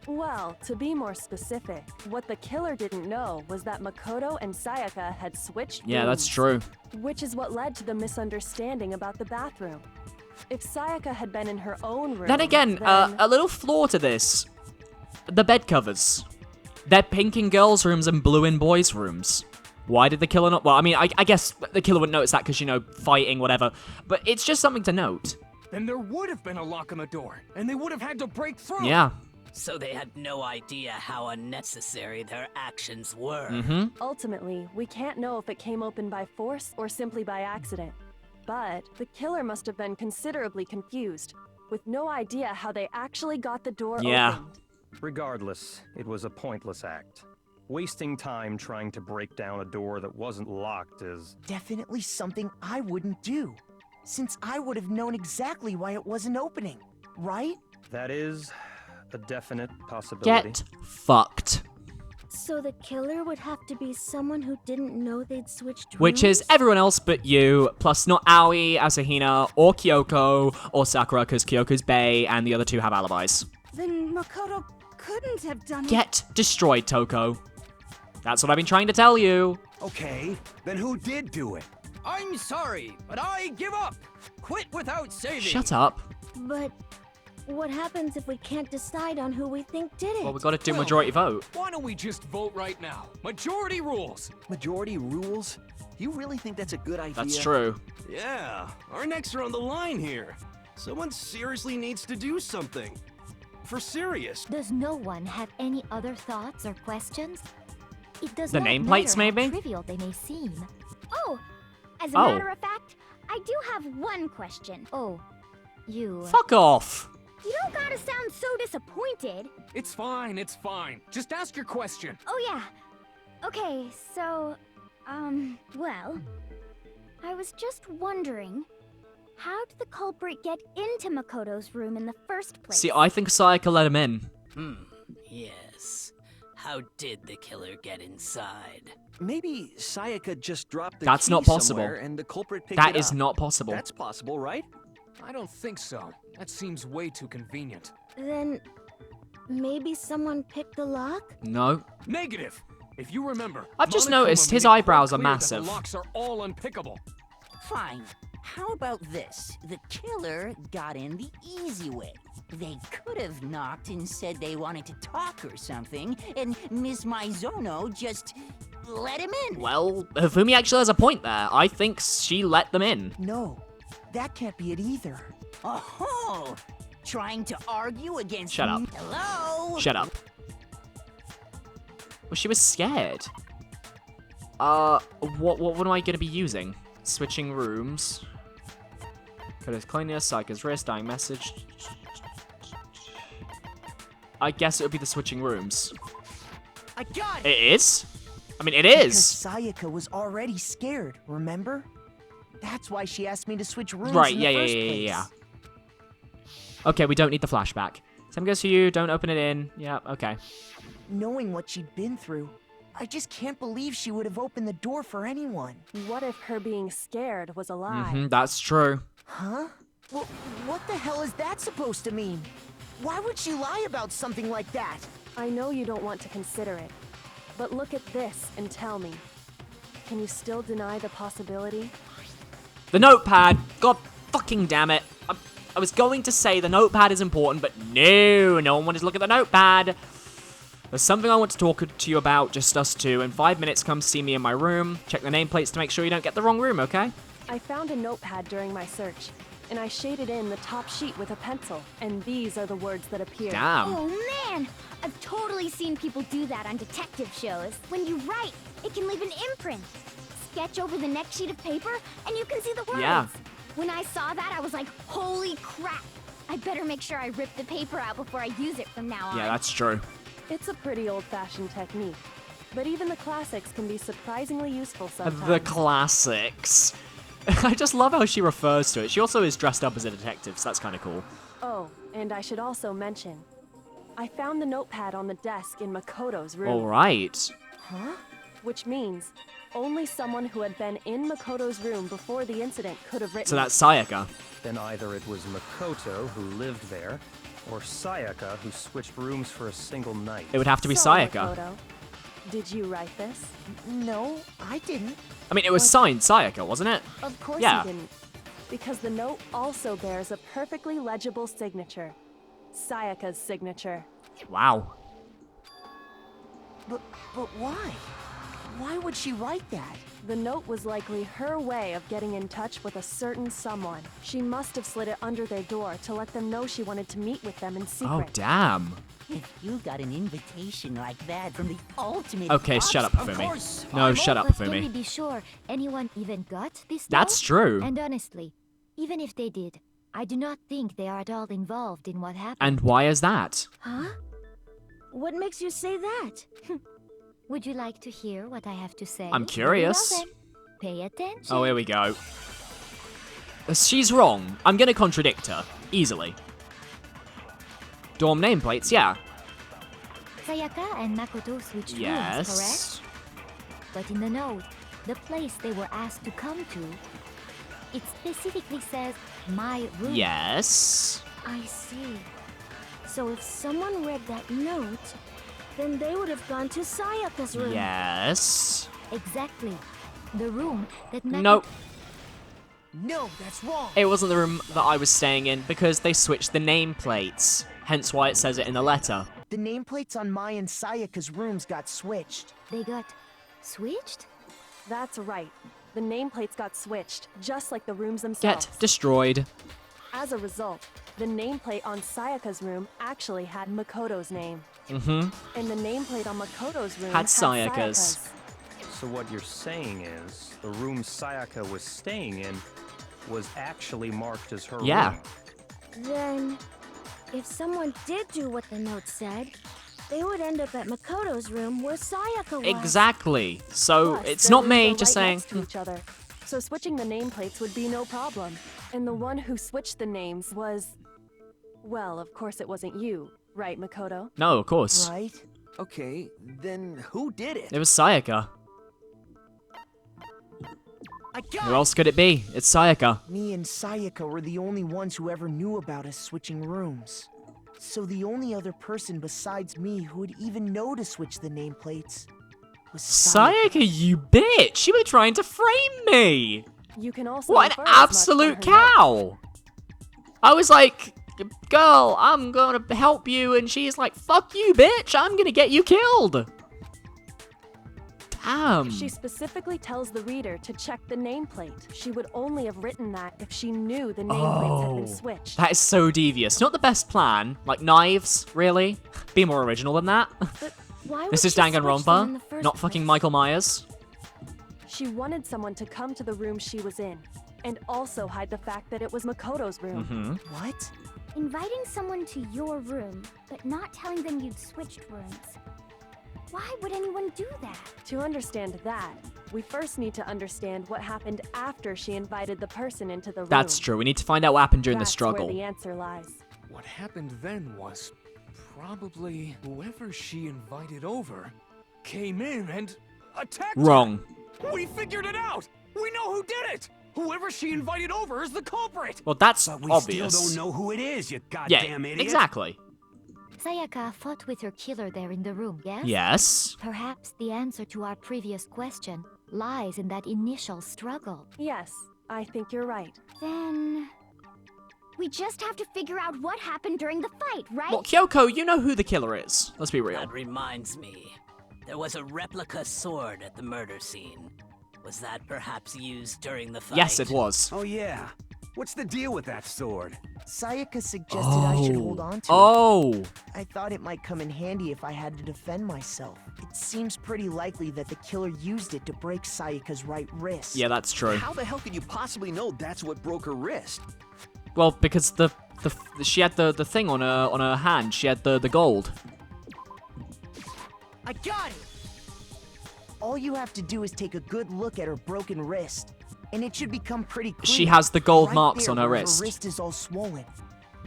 Well, to be more specific, what the killer didn't know was that Makoto and Sayaka had switched Yeah, rooms, that's true. which is what led to the misunderstanding about the bathroom. If Sayaka had been in her own room, Then again, then... a little flaw to this. The bed covers. They're pink in girls' rooms and blue in boys' rooms. Why did the killer not? Well, I mean, I guess the killer wouldn't notice that because, you know, fighting, whatever. But it's just something to note. Then there would have been a lock on the door, and they would have had to break through. Yeah. So they had no idea how unnecessary their actions were. Ultimately, we can't know if it came open by force or simply by accident. But the killer must have been considerably confused, with no idea how they actually got the door opened. Regardless, it was a pointless act. Wasting time trying to break down a door that wasn't locked is... Definitely something I wouldn't do, since I would have known exactly why it wasn't opening, right? That is a definite possibility. Get fucked. So the killer would have to be someone who didn't know they'd switched rooms? Which is everyone else but you, plus not Aoi, Asahina, or Kyoko, or Sakura, because Kyoko's bae, and the other two have alibis. Then Makoto couldn't have done it. Get destroyed, Toko. That's what I've been trying to tell you. Okay, then who did do it? I'm sorry, but I give up. Quit without saving. Shut up. But what happens if we can't decide on who we think did it? Well, we gotta do majority vote. Why don't we just vote right now? Majority rules. Majority rules? You really think that's a good idea? That's true. Yeah, our necks are on the line here. Someone seriously needs to do something. For serious. Does no one have any other thoughts or questions? It does The not nameplates, matter maybe? how trivial they may seem. Oh, as a matter of fact, I do have one question. Oh, you... Fuck off. You don't gotta sound so disappointed. It's fine, it's fine. Just ask your question. Oh yeah. Okay, so, well, I was just wondering, how did the culprit get into Makoto's room in the first place? See, I think Sayaka let him in. Yes. How did the killer get inside? Maybe Sayaka just dropped the That's key not possible. somewhere and the culprit picked That it is up. not possible. That's possible, right? I don't think so. That seems way too convenient. Then, maybe someone picked the lock? No. Negative. If you remember, I've just Monokuma noticed his made it quite eyebrows are clear that massive. The locks are all unpickable. Fine. How about this? The killer got in the easy way. They could have knocked and said they wanted to talk or something, and Miss Maizono just let him in. Well, Hifumi actually has a point there. I think she let them in. No, that can't be it either. Oh, trying to argue against Shut up. Hello? Shut up. Well, she was scared. What am I gonna be using? Switching rooms. Coda's cleanliness, Psycho's wrist, dying message. I guess it would be the switching rooms. I got it! It is? I mean, it Because is. Sayaka was already scared, remember? That's why she asked me to switch rooms Right, in yeah, the yeah, first yeah, place. yeah. Okay, we don't need the flashback. Same goes for you, don't open it in. Yeah, okay. Knowing what she'd been through, I just can't believe she would have opened the door for anyone. What if her being scared was a lie? That's true. Huh? Well, what the hell is that supposed to mean? Why would she lie about something like that? I know you don't want to consider it, but look at this and tell me. Can you still deny the possibility? The notepad! God fucking damn it. I was going to say the notepad is important, but no one wanted to look at the notepad. There's something I want to talk to you about, just us two. In 5 minutes, come see me in my room. Check the nameplates to make sure you don't get the wrong room, okay? I found a notepad during my search, and I shaded in the top sheet with a pencil, and these are the words that appear. Damn. Oh man! I've totally seen people do that on detective shows. When you write, it can leave an imprint. Sketch over the next sheet of paper, and you can see the words. Yeah. When I saw that, I was like, holy crap! I better make sure I rip the paper out before I use it from now on. Yeah, that's true. It's a pretty old-fashioned technique, but even the classics can be surprisingly useful sometimes. The classics. I just love how she refers to it. She also is dressed up as a detective, so that's kind of cool. Oh, and I should also mention, I found the notepad on the desk in Makoto's room. Alright. Huh? Which means only someone who had been in Makoto's room before the incident could have written. So that's Sayaka. Then either it was Makoto who lived there, or Sayaka who switched rooms for a single night. It would have to be So, Sayaka. Makoto, did you write this? No, I didn't. I mean, it was signed Sayaka, wasn't it? Of course Yeah. you didn't. Because the note also bears a perfectly legible signature. Sayaka's signature. Wow. But why? Why would she write that? The note was likely her way of getting in touch with a certain someone. She must have slid it under their door to let them know she wanted to meet with them in secret. Oh, damn. If you got an invitation like that from the ultimate Okay, shut up, of Fumi. course, No, shut up, But can we Fumi. be sure anyone even got this That's note? true. And honestly, even if they did, I do not think they are at all involved in what happened. And why is that? Huh? What makes you say that? Would you like to hear what I have to say? I'm Very curious. well then. Pay attention. Oh, here we go. She's wrong. I'm gonna contradict her. Easily. Dorm nameplates, yeah. Sayaka and Makoto switched rooms, Yes. correct? But in the note, the place they were asked to come to, it specifically says, my room. Yes. I see. So if someone read that note, then they would have gone to Sayaka's room. Yes. Exactly. The room that Makoto... Nope. No, that's wrong. It wasn't the room that I was staying in because they switched the nameplates. Hence why it says it in the letter. The nameplates on Mai and Sayaka's rooms got switched. They got switched? That's right. The nameplates got switched, just like the rooms themselves. Get destroyed. As a result, the nameplate on Sayaka's room actually had Makoto's name. Mm-hmm. And the nameplate on Makoto's room Had Sayaka's. So what you're saying is, the room Sayaka was staying in was actually marked as her Yeah. room. Then, if someone did do what the note said, they would end up at Makoto's room where Sayaka was. Exactly. So Plus, it's their not rooms me are just right saying. next to each other. So switching the nameplates would be no problem. And the one who switched the names was... Well, of course it wasn't you, right, Makoto? No, of course. Right? Okay, then who did it? It was Sayaka. I Who got else could it be? It's Sayaka. Me and Sayaka were the only ones who ever knew about us switching rooms. So the only other person besides me who would even know to switch the nameplates was Sayaka, you bitch! You were trying to frame me! You can also What an infer as much absolute from her note. cow! I was like, girl, I'm gonna help you, and she's like, fuck you, bitch! I'm gonna get you killed! Damn. She specifically tells the reader to check the nameplate. She would only have written that if she knew the nameplates had been switched. That is so devious. Not the best plan. Like knives, really? Be more original than that. But why This would is she switch them in the Danganronpa, first not fucking place? Michael Myers. She wanted someone to come to the room she was in, and also hide the fact that it was Makoto's room. Mm-hmm. What? Inviting someone to your room, but not telling them you'd switched rooms. Why would anyone do that? To understand that, we first need to understand what happened after she invited the person into the room. That's true. We need to find out what happened during the That's struggle. where the answer lies. What happened then was probably whoever she invited over came in and attacked her. Wrong. We figured it out! We know who did it! Whoever she invited over is the culprit! Well, that's But we obvious. still don't know who it is, you Yeah, goddamn idiot. exactly. Sayaka fought with her killer there in the room, yes? Yes. Perhaps the answer to our previous question lies in that initial struggle. Yes, I think you're right. Then... we just have to figure out what happened during the fight, right? Well, Kyoko, you know who the killer is. Let's be real. That reminds me. There was a replica sword at the murder scene. Was that perhaps used during the fight? Yes, it was. Oh yeah. What's the deal with that sword? Sayaka suggested I should hold on to Oh. it. I thought it might come in handy if I had to defend myself. It seems pretty likely that the killer used it to break Sayaka's right wrist. Yeah, that's true. How the hell could you possibly know that's what broke her wrist? Well, because she had the thing on her hand. She had the gold. I got it! All you have to do is take a good look at her broken wrist, and it should become pretty clear. She has the gold Right marks there on her where wrist. Her wrist is all swollen.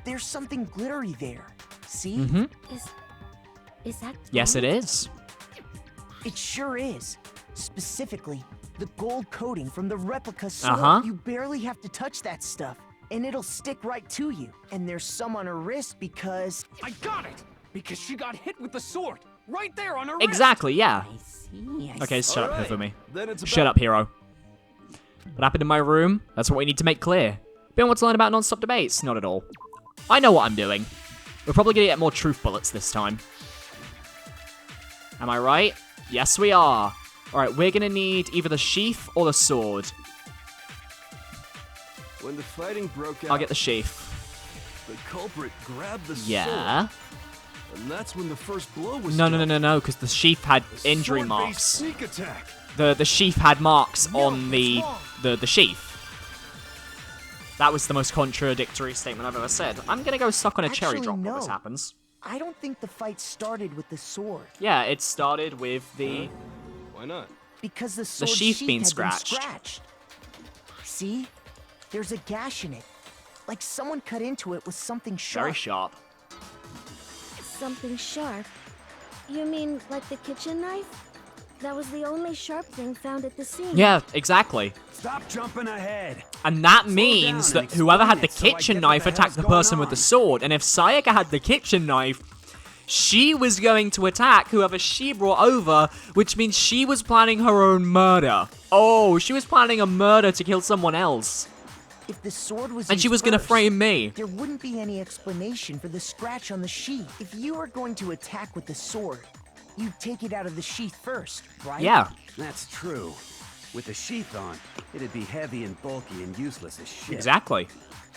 There's something glittery there. See? Mm-hmm. Is that Yes, it gold? is. It sure is. Specifically, the gold coating from the replica sword. Uh-huh. You barely have to touch that stuff, and it'll stick right to you. And there's some on her wrist because... I got it! Because she got hit with the sword! Right there on her Exactly, yeah. I see. Okay, shut up, Alright, Hifumi. then it's Shut up, hero. What happened in my room? That's what we need to make clear. Don't want to learn about non-stop debates? Not at all. I know what I'm doing. We're probably gonna get more truth bullets this time. Am I right? Yes, we are. Alright, we're gonna need either the sheath or the sword. When the fighting broke out, I'll get the sheath. the culprit grabbed the Yeah. sword. And that's when the first blow was No, because the sheath had injury sword-based marks. sneak attack. The sheath had marks on it's the sheath. That was the most contradictory statement I've ever said. I'm gonna go suck on a cherry Actually, drop when no. this happens. I don't think the fight started with the sword. Yeah, it started with the... Why not? Because the sword sheath being had scratched. Been scratched. See? There's a gash in it. Like someone cut into it with something sharp. Very sharp. Something sharp? You mean like the kitchen knife? That was the only sharp thing found at the scene. Yeah, exactly. Stop jumping ahead. And that means down and that whoever had the explain it so I kitchen get what knife the attacked the hell's going person with the on. sword. And if Sayaka had the kitchen knife, she was going to attack whoever she brought over, which means she was planning her own murder. Oh, she was planning a murder to kill someone else. If the sword was And she used was gonna first, frame me. There wouldn't be any explanation for the scratch on the sheath. If you were going to attack with the sword, you'd take it out of the sheath first, right? Yeah. That's true. With the sheath on, it'd be heavy and bulky and useless as shit. Exactly.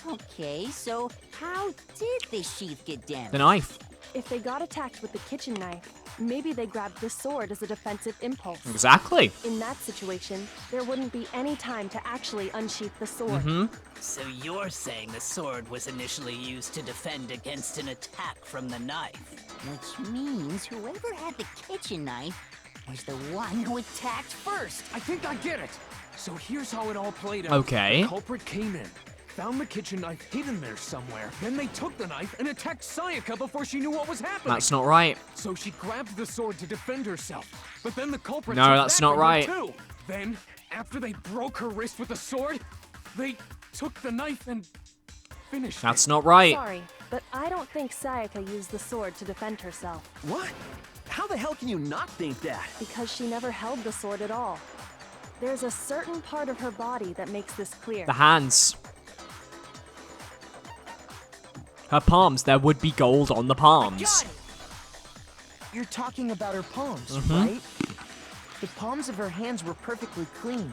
Okay, so how did the sheath get damaged? The knife. If they got attacked with the kitchen knife, maybe they grabbed the sword as a defensive impulse. Exactly. In that situation, there wouldn't be any time to actually unsheath the sword. Mm-hmm. So you're saying the sword was initially used to defend against an attack from the knife? Which means whoever had the kitchen knife was the one who attacked first. I think I get it. So here's how it all played out. Okay. The culprit came in, found the kitchen knife hidden there somewhere. Then they took the knife and attacked Sayaka before she knew what was happening. That's not right. So she grabbed the sword to defend herself. But then the culprit No, took that's that not from her right. Too. Then, after they broke her wrist with the sword, they took the knife and finished That's it. not right. Sorry, but I don't think Sayaka used the sword to defend herself. What? How the hell can you not think that? Because she never held the sword at all. There's a certain part of her body that makes this clear. The hands. Her palms. There would be gold on the palms. Got it! You're talking about her palms, Mm-hmm. right? The palms of her hands were perfectly clean,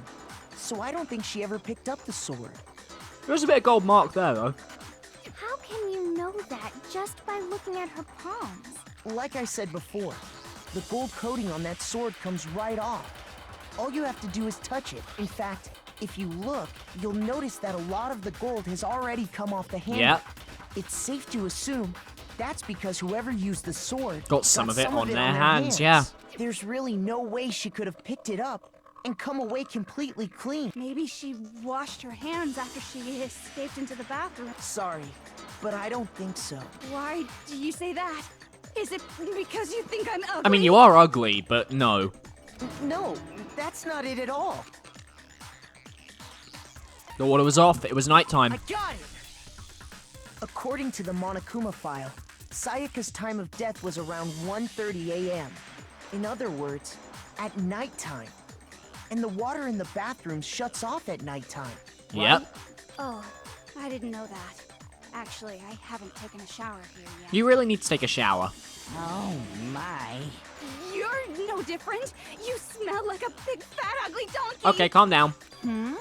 so I don't think she ever picked up the sword. There's a bit of gold mark there, though. How can you know that just by looking at her palms? Like I said before, the gold coating on that sword comes right off. All you have to do is touch it. In fact, if you look, you'll notice that a lot of the gold has already come off the handle. Yep. It's safe to assume that's because whoever used the sword Got some of it on their hands, yeah. There's really no way she could have picked it up and come away completely clean. Maybe she washed her hands after she escaped into the bathroom. Sorry, but I don't think so. Why do you say that? Is it because you think I'm ugly? I mean, you are ugly, but no. No, that's not it at all. The water was off. It was nighttime. I got it! According to the Monokuma file, Sayaka's time of death was around 1:30 a.m. In other words, at nighttime. And the water in the bathroom shuts off at nighttime. Yep. Oh, I didn't know that. Actually, I haven't taken a shower here yet. You really need to take a shower. Oh my. You're no different. You smell like a big fat ugly donkey. Okay, calm down. I'm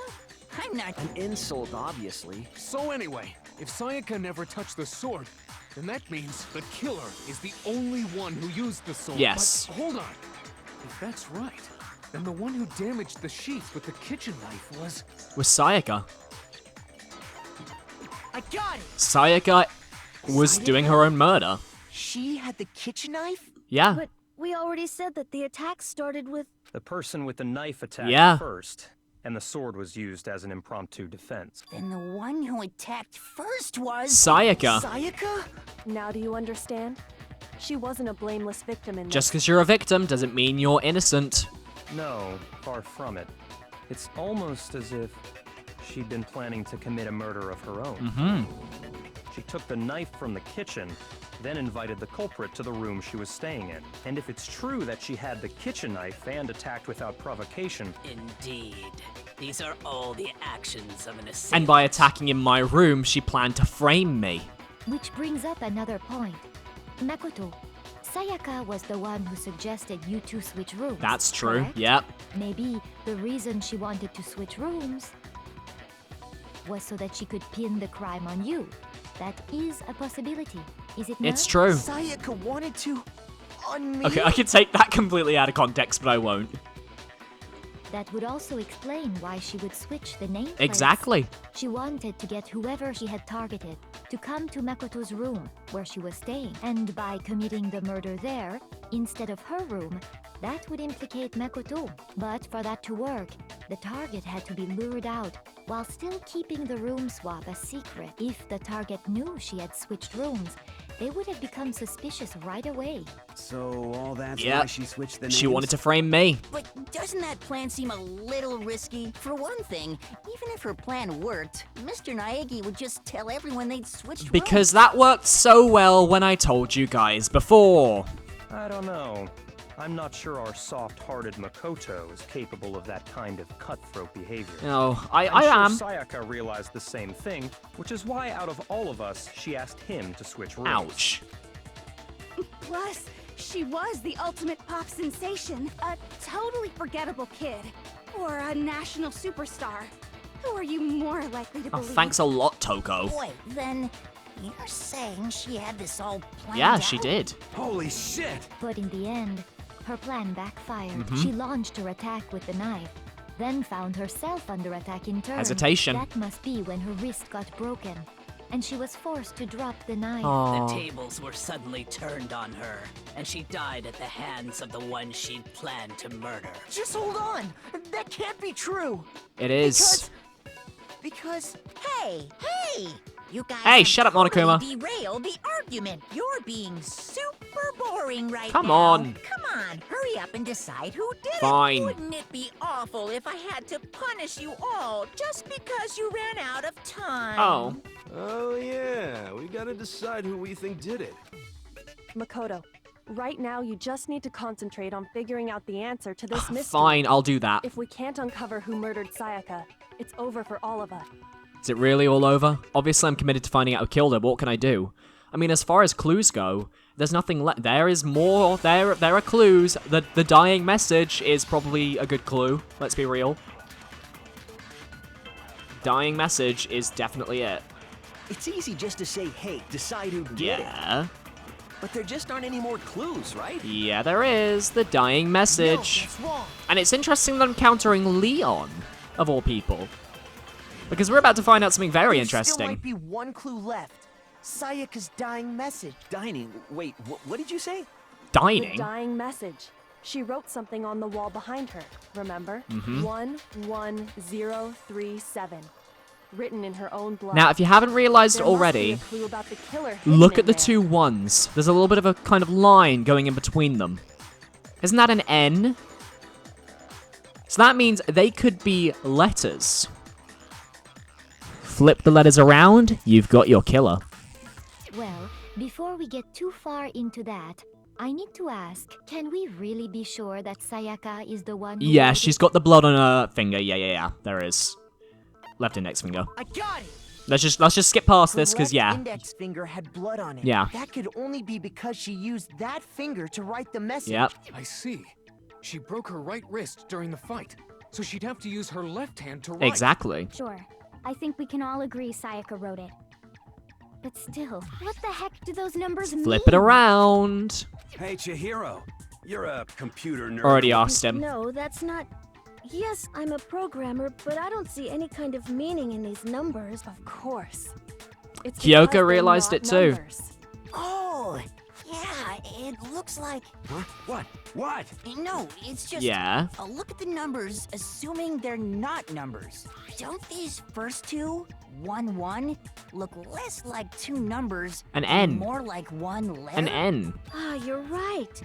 not. An insult, obviously. So anyway, if Sayaka never touched the sword, then that means the killer is the only one who used the sword. Yes. But hold on. If that's right, then the one who damaged the sheath with the kitchen knife was... Was Sayaka. I got it! Sayaka was doing her own murder. She had the kitchen knife? Yeah. But we already said that the attack started with... The person with the knife attacked Yeah. first, and the sword was used as an impromptu defense. Then the one who attacked first was... Sayaka. Sayaka? Now do you understand? She wasn't a blameless victim in Just this. because you're a victim doesn't mean you're innocent. No, far from it. It's almost as if she'd been planning to commit a murder of her own. Mm-hmm. She took the knife from the kitchen, then invited the culprit to the room she was staying in. And if it's true that she had the kitchen knife and attacked without provocation... Indeed. These are all the actions of an assailant. And by attacking in my room, she planned to frame me. Which brings up another point. Makoto, Sayaka was the one who suggested you two switch rooms. That's true, correct? yep. Maybe the reason she wanted to switch rooms was so that she could pin the crime on you. That is a possibility, is it not? It's true. Sayaka wanted to on me. Okay, I could take that completely out of context, but I won't. That would also explain why she would switch the name. Exactly. She wanted to get whoever she had targeted to come to Makoto's room where she was staying. And by committing the murder there, instead of her room, that would implicate Makoto. But for that to work, the target had to be lured out while still keeping the room swap a secret. If the target knew she had switched rooms, they would have become suspicious right away. So all that's Yep. why she switched the names? She wanted to frame me. But doesn't that plan seem a little risky? For one thing, even if her plan worked, Mr. Naegi would just tell everyone they'd switched Because that worked so well when I told you guys before. I don't know. I'm not sure our soft-hearted Makoto is capable of that kind of cutthroat behavior. No, I I'm am. sure Sayaka realized the same thing, which is why out of all of us, she asked him to switch rooms. Ouch. Plus, she was the ultimate pop sensation. A totally forgettable kid. Or a national superstar. Who are you more likely to Oh, believe? thanks a lot, Toko. Wait, then you're saying she had this all planned Yeah, out? she did. Holy shit! But in the end, her plan backfired. Mhm. She launched her attack with the knife, then found herself under attack in turn. Hesitation. That must be when her wrist got broken, and she was forced to drop the knife. The tables were suddenly turned on her, and she died at the hands of the one she'd planned to murder. Just hold on. That can't be true. It is. Because Hey! You guys Hey, have shut up, totally Monokuma. derailed the argument. You're being super boring right Come now. on. Come on, hurry up and decide who did Fine. it. Wouldn't it be awful if I had to punish you all just because you ran out of time? Oh. Oh yeah, we gotta decide who we think did it. Makoto, right now you just need to concentrate on figuring out the answer to this mystery. Fine, I'll do that. If we can't uncover who murdered Sayaka, it's over for all of us. Is it really all over? Obviously, I'm committed to finding out who killed her, but what can I do? I mean, as far as clues go, there's nothing left. There is more. There are clues. The dying message is probably a good clue. Let's be real. Dying message is definitely it. It's easy just to say, hey, decide who did it. Yeah. But there just aren't any more clues, right? Yeah, there is. The dying message. that's wrong. And it's interesting that I'm countering Leon, of all people. Because we're about to find out something very There still interesting. might be one clue left. Sayaka's dying message. Dining. Wait, what did you say? The Dining? dying message. She wrote something on the wall behind her, remember? Mhm. 11037. Written in her own blood. Now, if you haven't realized There must be already, a clue about the killer hidden look in at the there. two ones. There's a little bit of a kind of line going in between them. Isn't that an N? So that means they could be letters. Flip the letters around, you've got your killer. Well, before we get too far into that, I need to ask, can we really be sure that Sayaka is the one who Yeah, murdered- she's got the blood on her finger. Yeah. There is. Left index finger. I got it. Let's just skip past Her this, because left yeah. index finger had blood on it. Yeah. That could only be because she used that finger to write the message. Yep. I see. She broke her right wrist during the fight, so she'd have to use her left hand to write. Exactly. Sure. I think we can all agree Sayaka wrote it. But still, what the heck do those numbers mean? Flip it around. Hey, Chihiro, you're a computer nerd. Already asked him. No, that's not... Yes, I'm a programmer, but I don't see any kind of meaning in these numbers. Of course. It's Kyoko because they're realized not it too. numbers. Oh, yeah, it looks like... Huh? What? No, it's just... Yeah. Look at the numbers, assuming they're not numbers. Don't these first two, 1-1, look less like two numbers... An N. More like one letter? An N. Ah, you're right.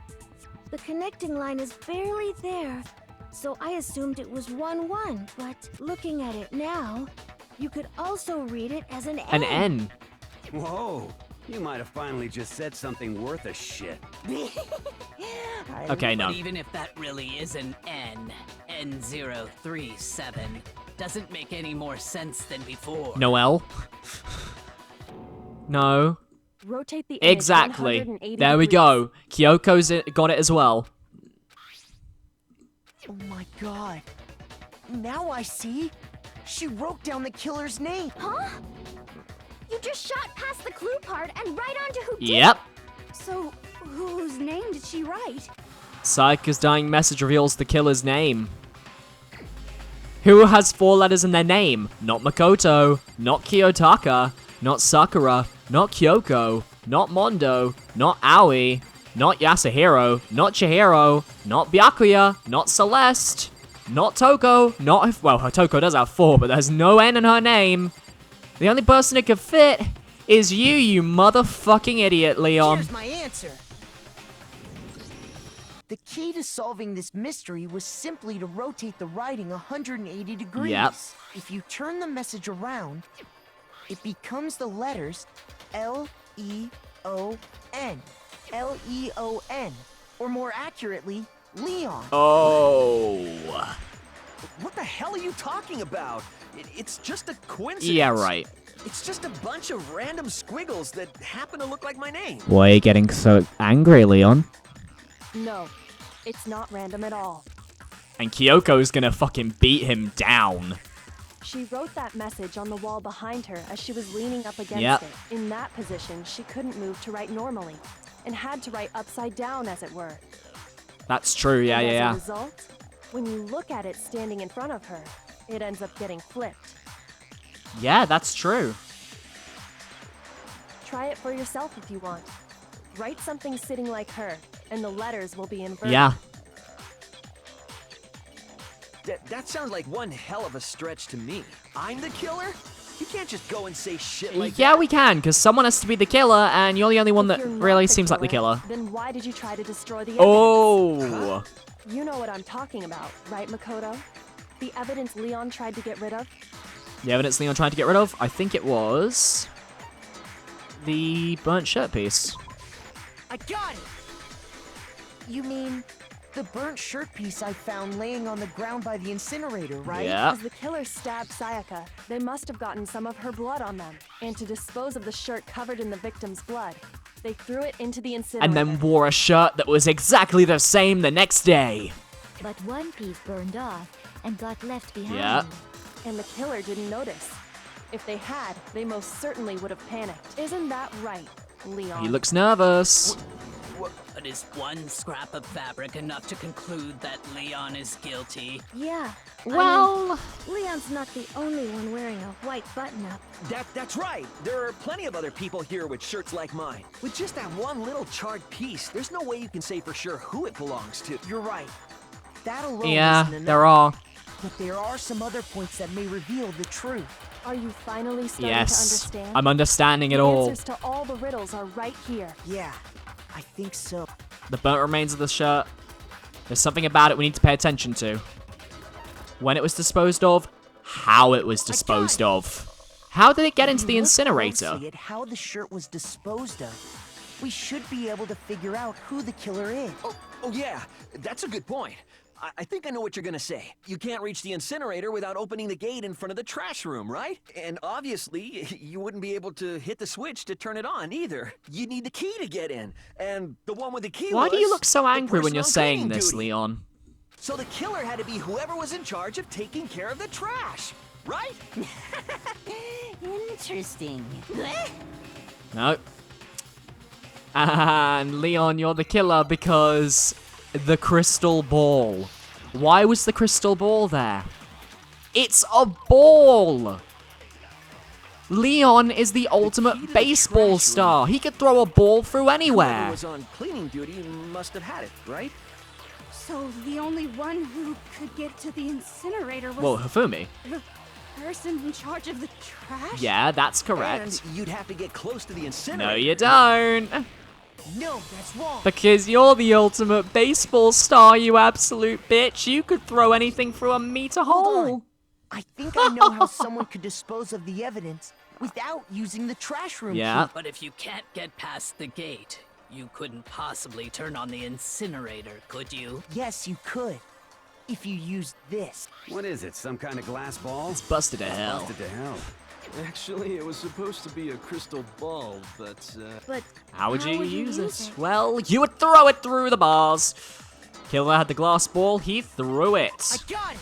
The connecting line is barely there, so I assumed it was 1-1. But looking at it now, you could also read it as an N. An N. Whoa, you might have finally just said something worth a shit. Okay, no. But even if that really is an N, N037, doesn't make any more sense than before. Noel? No. Rotate the image Exactly. 180 There we degrees. go. Kyoko's got it as well. Oh my god. Now I see. She wrote down the killer's name. Huh? You just shot past the clue part and right onto who did Yep. it. So, whose name did she write? Sayaka's dying message reveals the killer's name. Who has 4 letters in their name? Not Makoto, not Kiyotaka, not Sakura, not Kyoko, not Mondo, not Aoi, not Yasuhiro, not Chihiro, not Byakuya, not Celeste, not Toko, not... Well, her Toko does have 4, but there's no N in her name. The only person it could fit is you motherfucking idiot, Leon. Here's my answer. The key to solving this mystery was simply to rotate the writing 180 degrees. Yep. If you turn the message around, it becomes the letters L-E-O-N. L-E-O-N. Or more accurately, Leon. Oh. What the hell are you talking about? It's just a coincidence. Yeah, right. It's just a bunch of random squiggles that happen to look like my name. Why are you getting so angry, Leon? No, it's not random at all. And Kyoko's gonna fucking beat him down. She wrote that message on the wall behind her as she was leaning up against Yep. it. In that position, she couldn't move to write normally, and had to write upside down, as it were. That's true, yeah, And yeah, as a result, when you look at it standing in front of her, it ends up getting flipped. Yeah, that's true. Try it for yourself if you want. Write something sitting like her, and the letters will be inverted. Yeah. That sounds like one hell of a stretch to me. I'm the killer? You can't just go and say shit like Yeah, that. we can, because someone has to be the killer, and you're the only one If that you're not really seems like the killer. Then why did you try to destroy the evidence? Oh. You know what I'm talking about, right, Makoto? The evidence Leon tried to get rid of? The evidence Leon tried to get rid of? I think it was... the burnt shirt piece. I got it! You mean the burnt shirt piece I found laying on the ground by the incinerator, right? Yeah. As the killer stabbed Sayaka, they must have gotten some of her blood on them. And to dispose of the shirt covered in the victim's blood, they threw it into the incinerator. And then wore a shirt that was exactly the same the next day. But one piece burned off and got left behind. Yeah. And the killer didn't notice. If they had, they most certainly would have panicked. Isn't that right, Leon? He looks nervous. But is one scrap of fabric enough to conclude that Leon is guilty? Yeah. Well... Leon's not the only one wearing a white button-up. That's right. There are plenty of other people here with shirts like mine. With just that one little charred piece, there's no way you can say for sure who it belongs to. You're right. That alone Yeah, isn't enough. there are. But there are some other points that may reveal the truth. Are you finally starting to Yes. understand? I'm understanding it The all. answers to all the riddles are right here. Yeah, I think so. The burnt remains of the shirt. There's something about it we need to pay attention to. When it was disposed of, how it was disposed of. How did it get into the Look incinerator? closely at how the shirt was disposed of. We should be able to figure out who the killer is. Oh yeah, that's a good point. I think I know what you're gonna say. You can't reach the incinerator without opening the gate in front of the trash room, right? And obviously, you wouldn't be able to hit the switch to turn it on either. You need the key to get in. And the one with the key Why do you was look so the angry when person you're on saying cleaning this, duty. Leon? So the killer had to be whoever was in charge of taking care of the trash, right? Interesting. No. And Leon, you're the killer because the crystal ball. Why was the crystal ball there? It's a ball! Leon is the ultimate baseball star. He could throw a ball through Whoever anywhere. was on cleaning duty must have had it, right? So the only one who could get to the incinerator was Well, Hifumi. the person in charge of the trash? Yeah, that's correct. And you'd have to get close to the incinerator. No, you don't. No, that's wrong. Because you're the ultimate baseball star, you absolute bitch. You could throw anything through a meter hole. I think I know how someone could dispose of the evidence without using the trash room Yeah. key. But if you can't get past the gate, you couldn't possibly turn on the incinerator, could you? Yes, you could. If you used this. What is it, some kind of glass ball? It's busted to hell. Busted to hell. Actually, it was supposed to be a crystal ball, but How would you use it? Well, you would throw it through the bars. Killer had the glass ball, he threw it. I got it!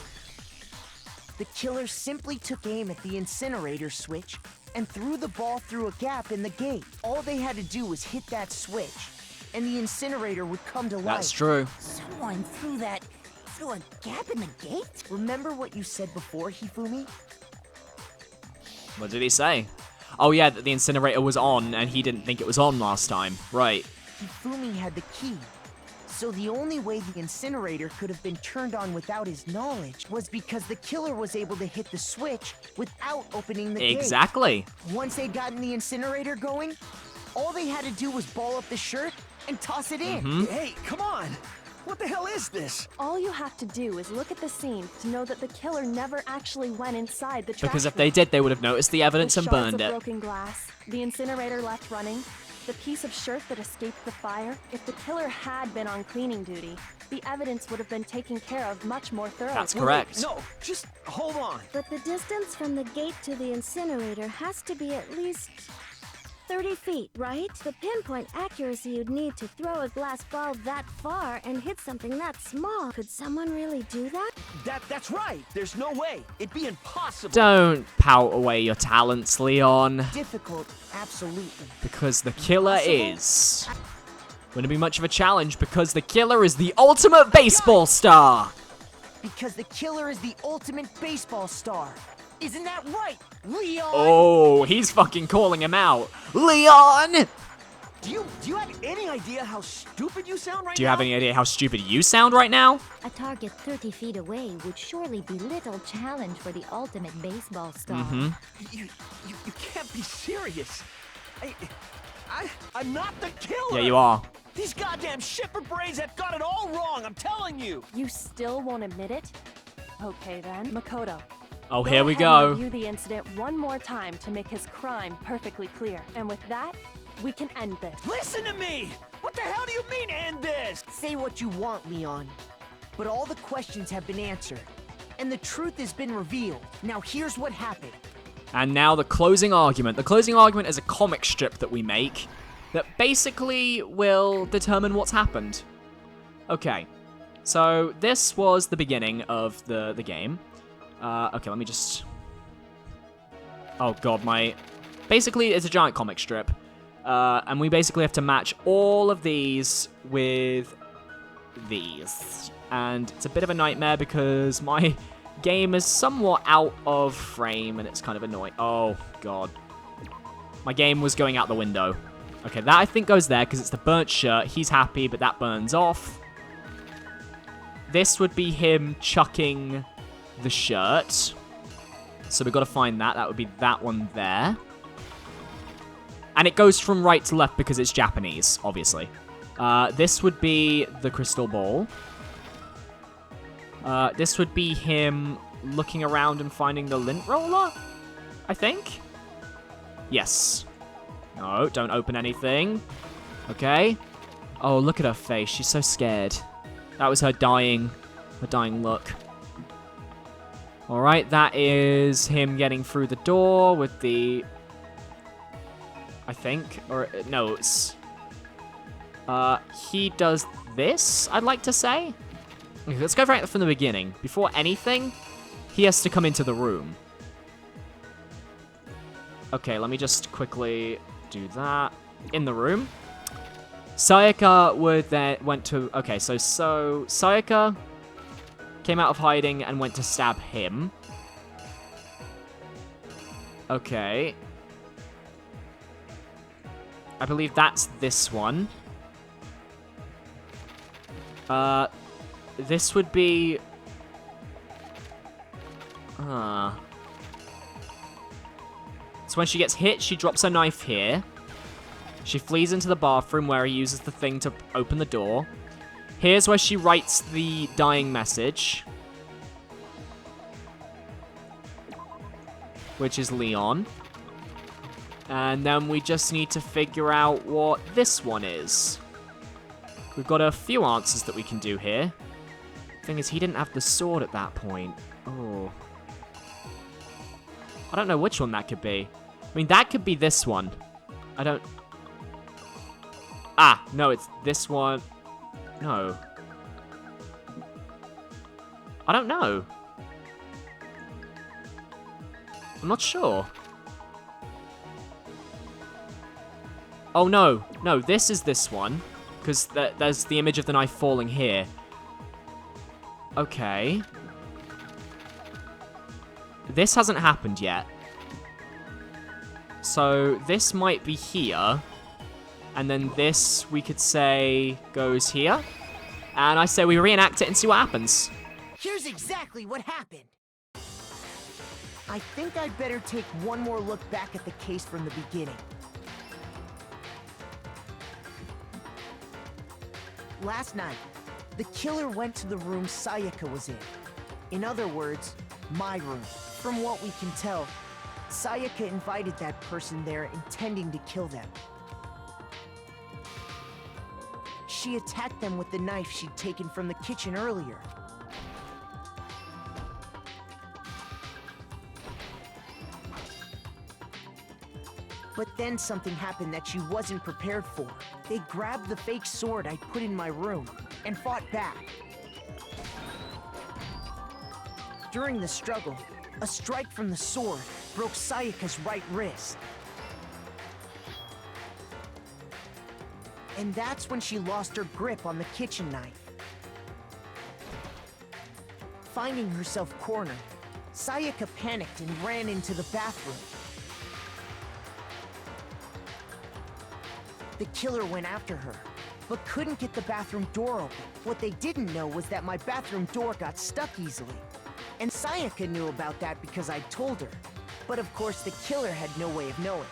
The killer simply took aim at the incinerator switch and threw the ball through a gap in the gate. All they had to do was hit that switch, and the incinerator would come to life. That's true. Someone threw a gap in the gate? Remember what you said before, Hifumi? What did he say? Oh yeah, that the incinerator was on and he didn't think it was on last time. Right. Hifumi had the key. So the only way the incinerator could have been turned on without his knowledge was because the killer was able to hit the switch without opening the gate. Exactly. Once they'd gotten the incinerator going, all they had to do was ball up the shirt and toss it in. Hey, come on! What the hell is this? All you have to do is look at the scene to know that the killer never actually went inside the trash Because if room. they did, they would have noticed the evidence and shards burned of it. broken glass, the incinerator left running, the piece of shirt that escaped the fire. If the killer had been on cleaning duty, the evidence would have been taken care of much more thoroughly. That's correct. No, just hold on. But the distance from the gate to the incinerator has to be at least 30 feet, right? The pinpoint accuracy you'd need to throw a glass ball that far and hit something that small. Could someone really do that? That's right. There's no way. It'd be impossible. Don't pout away your talents, Leon. Difficult, absolutely. Because the killer is... Wouldn't be much of a challenge because the killer is the ultimate baseball star. Because the killer is the ultimate baseball star. Isn't that right, Leon? Oh, he's fucking calling him out. Leon! Do you have any idea how stupid you sound right now? Do you have any idea how stupid you sound right now? A target 30 feet away would surely be little challenge for the ultimate baseball star. You can't be serious. I'm not the killer. Yeah, you are. These goddamn shepherd brains have got it all wrong, I'm telling you. You still won't admit it? Okay then, Makoto. Oh, here we ahead and go. Review the incident one more time to make his crime perfectly clear. And with that, we can end this. Listen to me! What the hell do you mean, end this? Say what you want, Leon. But all the questions have been answered, and the truth has been revealed. Now here's what happened. And now the closing argument. The closing argument is a comic strip that we make that basically will determine what's happened. Okay, so this was the beginning of the game. Okay, let me just... Oh god, Basically, it's a giant comic strip. And we basically have to match all of these with these. And it's a bit of a nightmare because my game is somewhat out of frame and it's kind of annoying. Oh god. My game was going out the window. Okay, that I think goes there because it's the burnt shirt. He's happy, but that burns off. This would be him chucking the shirt. So we've got to find that. That would be that one there. And it goes from right to left because it's Japanese, obviously. This would be the crystal ball. This would be him looking around and finding the lint roller, I think. Yes. No, don't open anything. Okay. Oh, look at her face. She's so scared. That was her dying look. Alright, that is him getting through the door with the... I think, or no, it's... he does this, I'd like to say. Okay, let's go right from the beginning. Before anything, he has to come into the room. Okay, let me just quickly do that. In the room. Sayaka went to... Okay, so Sayaka came out of hiding and went to stab him. Okay. I believe that's this one. This would be... So when she gets hit, she drops her knife here. She flees into the bathroom where he uses the thing to open the door. Here's where she writes the dying message. Which is Leon. And then we just need to figure out what this one is. We've got a few answers that we can do here. Thing is, he didn't have the sword at that point. Oh. I don't know which one that could be. I mean, that could be this one. I don't... Ah, no, it's this one. No. I don't know. I'm not sure. Oh, no. No, this is this one. Because there's the image of the knife falling here. Okay. This hasn't happened yet. So, this might be here. And then this, we could say, goes here. And I say we reenact it and see what happens. Here's exactly what happened. I think I'd better take one more look back at the case from the beginning. Last night, the killer went to the room Sayaka was in. In other words, my room. From what we can tell, Sayaka invited that person there intending to kill them. She attacked them with the knife she'd taken from the kitchen earlier. But then something happened that she wasn't prepared for. They grabbed the fake sword I put in my room and fought back. During the struggle, a strike from the sword broke Sayaka's right wrist. And that's when she lost her grip on the kitchen knife. Finding herself cornered, Sayaka panicked and ran into the bathroom. The killer went after her, but couldn't get the bathroom door open. What they didn't know was that my bathroom door got stuck easily. And Sayaka knew about that because I'd told her. But of course, the killer had no way of knowing.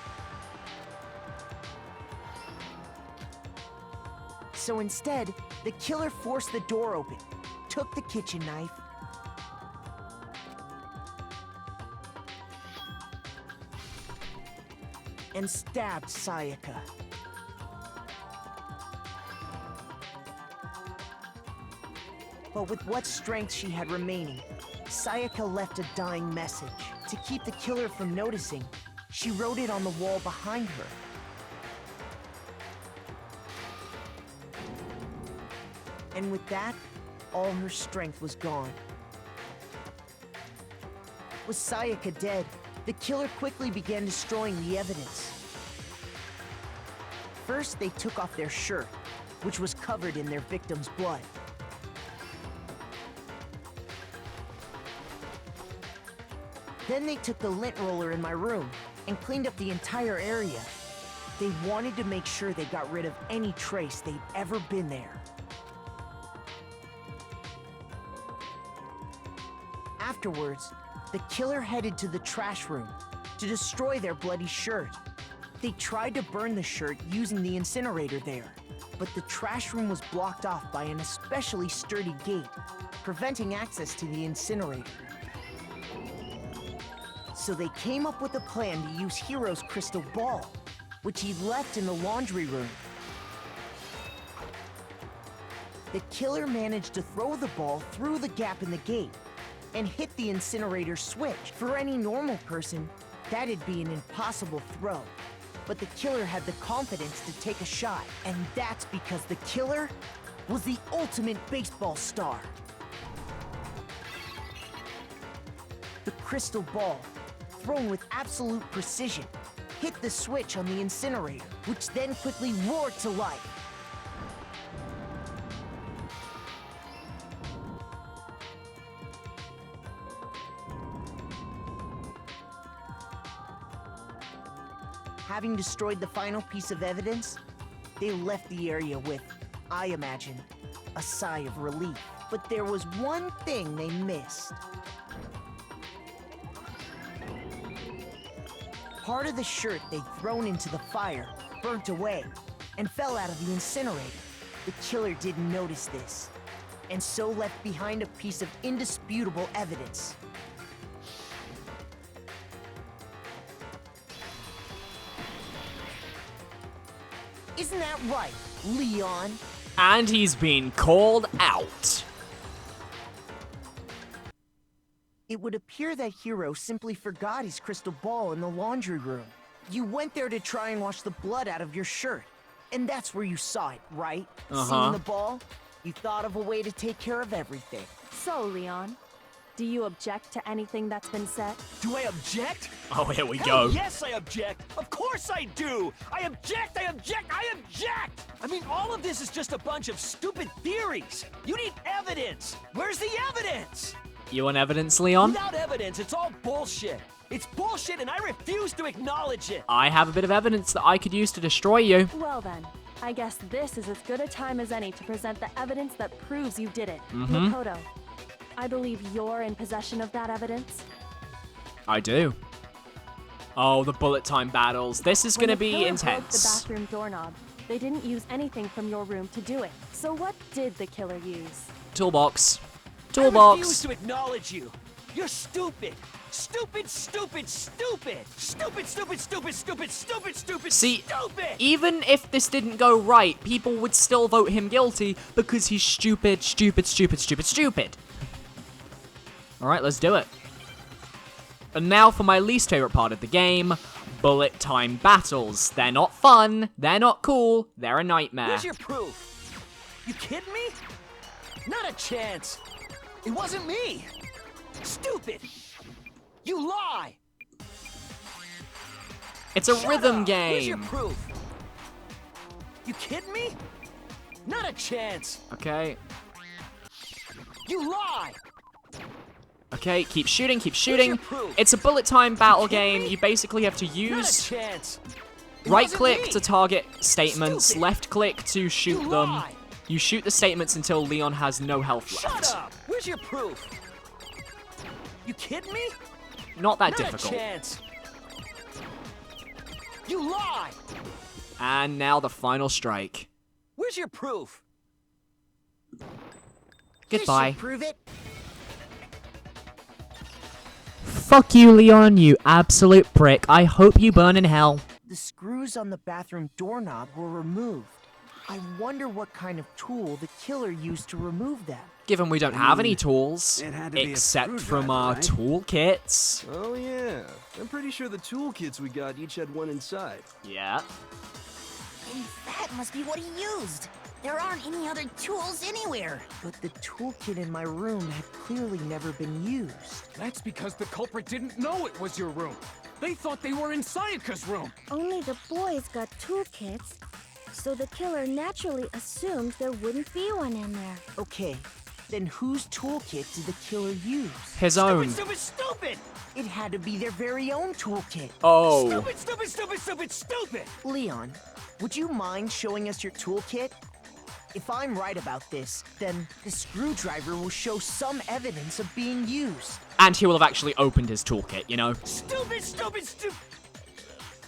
So instead, the killer forced the door open, took the kitchen knife, and stabbed Sayaka. But with what strength she had remaining, Sayaka left a dying message. To keep the killer from noticing, she wrote it on the wall behind her. And with that, all her strength was gone. With Sayaka dead, the killer quickly began destroying the evidence. First, they took off their shirt, which was covered in their victim's blood. Then they took the lint roller in my room and cleaned up the entire area. They wanted to make sure they got rid of any trace they'd ever been there. Afterwards, the killer headed to the trash room to destroy their bloody shirt. They tried to burn the shirt using the incinerator there, but the trash room was blocked off by an especially sturdy gate, preventing access to the incinerator. So they came up with a plan to use Hiro's crystal ball, which he'd left in the laundry room. The killer managed to throw the ball through the gap in the gate and hit the incinerator switch. For any normal person, that'd be an impossible throw. But the killer had the confidence to take a shot, and that's because the killer was the ultimate baseball star. The crystal ball, thrown with absolute precision, hit the switch on the incinerator, which then quickly roared to life. Having destroyed the final piece of evidence, they left the area with, I imagine, a sigh of relief. But there was one thing they missed. Part of the shirt they'd thrown into the fire burnt away and fell out of the incinerator. The killer didn't notice this, and so left behind a piece of indisputable evidence. Isn't that right, Leon? And he's been called out. It would appear that Hiro simply forgot his crystal ball in the laundry room. You went there to try and wash the blood out of your shirt. And that's where you saw it, right? Seeing the ball, you thought of a way to take care of everything. So, Leon, do you object to anything that's been said? Do I object? Oh, here we Hell go. yes, I object! Of course I do! I object, I object, I object! I mean, all of this is just a bunch of stupid theories! You need evidence! Where's the evidence? You want evidence, Leon? Without evidence, it's all bullshit! It's bullshit and I refuse to acknowledge it! I have a bit of evidence that I could use to destroy you. Well then, I guess this is as good a time as any to present the evidence that proves you did it. Mhm. Makoto, I believe you're in possession of that evidence. I do. Oh, the bullet time battles. This is gonna be When the killer broke intense. the bathroom doorknob, they didn't use anything from your room to do it. So what did the killer use? Toolbox. I refuse Toolbox. to acknowledge you! You're stupid! Stupid, stupid, stupid! Stupid, stupid, stupid, stupid, stupid, stupid, See, stupid! even if this didn't go right, people would still vote him guilty because he's stupid, stupid, stupid, stupid, stupid. Alright, let's do it. And now for my least favorite part of the game, bullet time battles. They're not fun, they're not cool, they're a nightmare. Where's your proof? You kidding me? Not a chance! It wasn't me! Stupid! You lie! It's a Shut rhythm up. Where's your game. proof? You kidding me? Not a chance! Okay. You lie! Okay, keep shooting, keep Where's shooting. your proof? It's a bullet time battle kidding game. me? You basically have to Not a use chance! It right wasn't click me. to target statements, Stupid. left click to shoot You them. lie. You shoot the statements until Leon has no health left. Shut up! Where's your proof? You kidding me? Not that Not difficult. a chance! You lie! And now the final strike. Where's your proof? Goodbye. This should prove it. Fuck you, Leon, you absolute prick. I hope you burn in hell. The screws on the bathroom doorknob were removed. I wonder what kind of tool the killer used to remove them. Given we don't have any tools, it had to be a except from screwdriver, our right? toolkits. Oh yeah, I'm pretty sure the toolkits we got each had one inside. Yeah. And that must be what he used. There aren't any other tools anywhere. But the toolkit in my room had clearly never been used. That's because the culprit didn't know it was your room. They thought they were in Sayaka's room. Only the boys got toolkits, so the killer naturally assumed there wouldn't be one in there. Okay, then whose toolkit did the killer use? His own. Stupid, stupid! It had to be their very own toolkit. Oh. Stupid, stupid, stupid, stupid, stupid! Leon, would you mind showing us your toolkit? If I'm right about this, then the screwdriver will show some evidence of being used. And he will have actually opened his toolkit, you know? Stupid, stupid, stupid!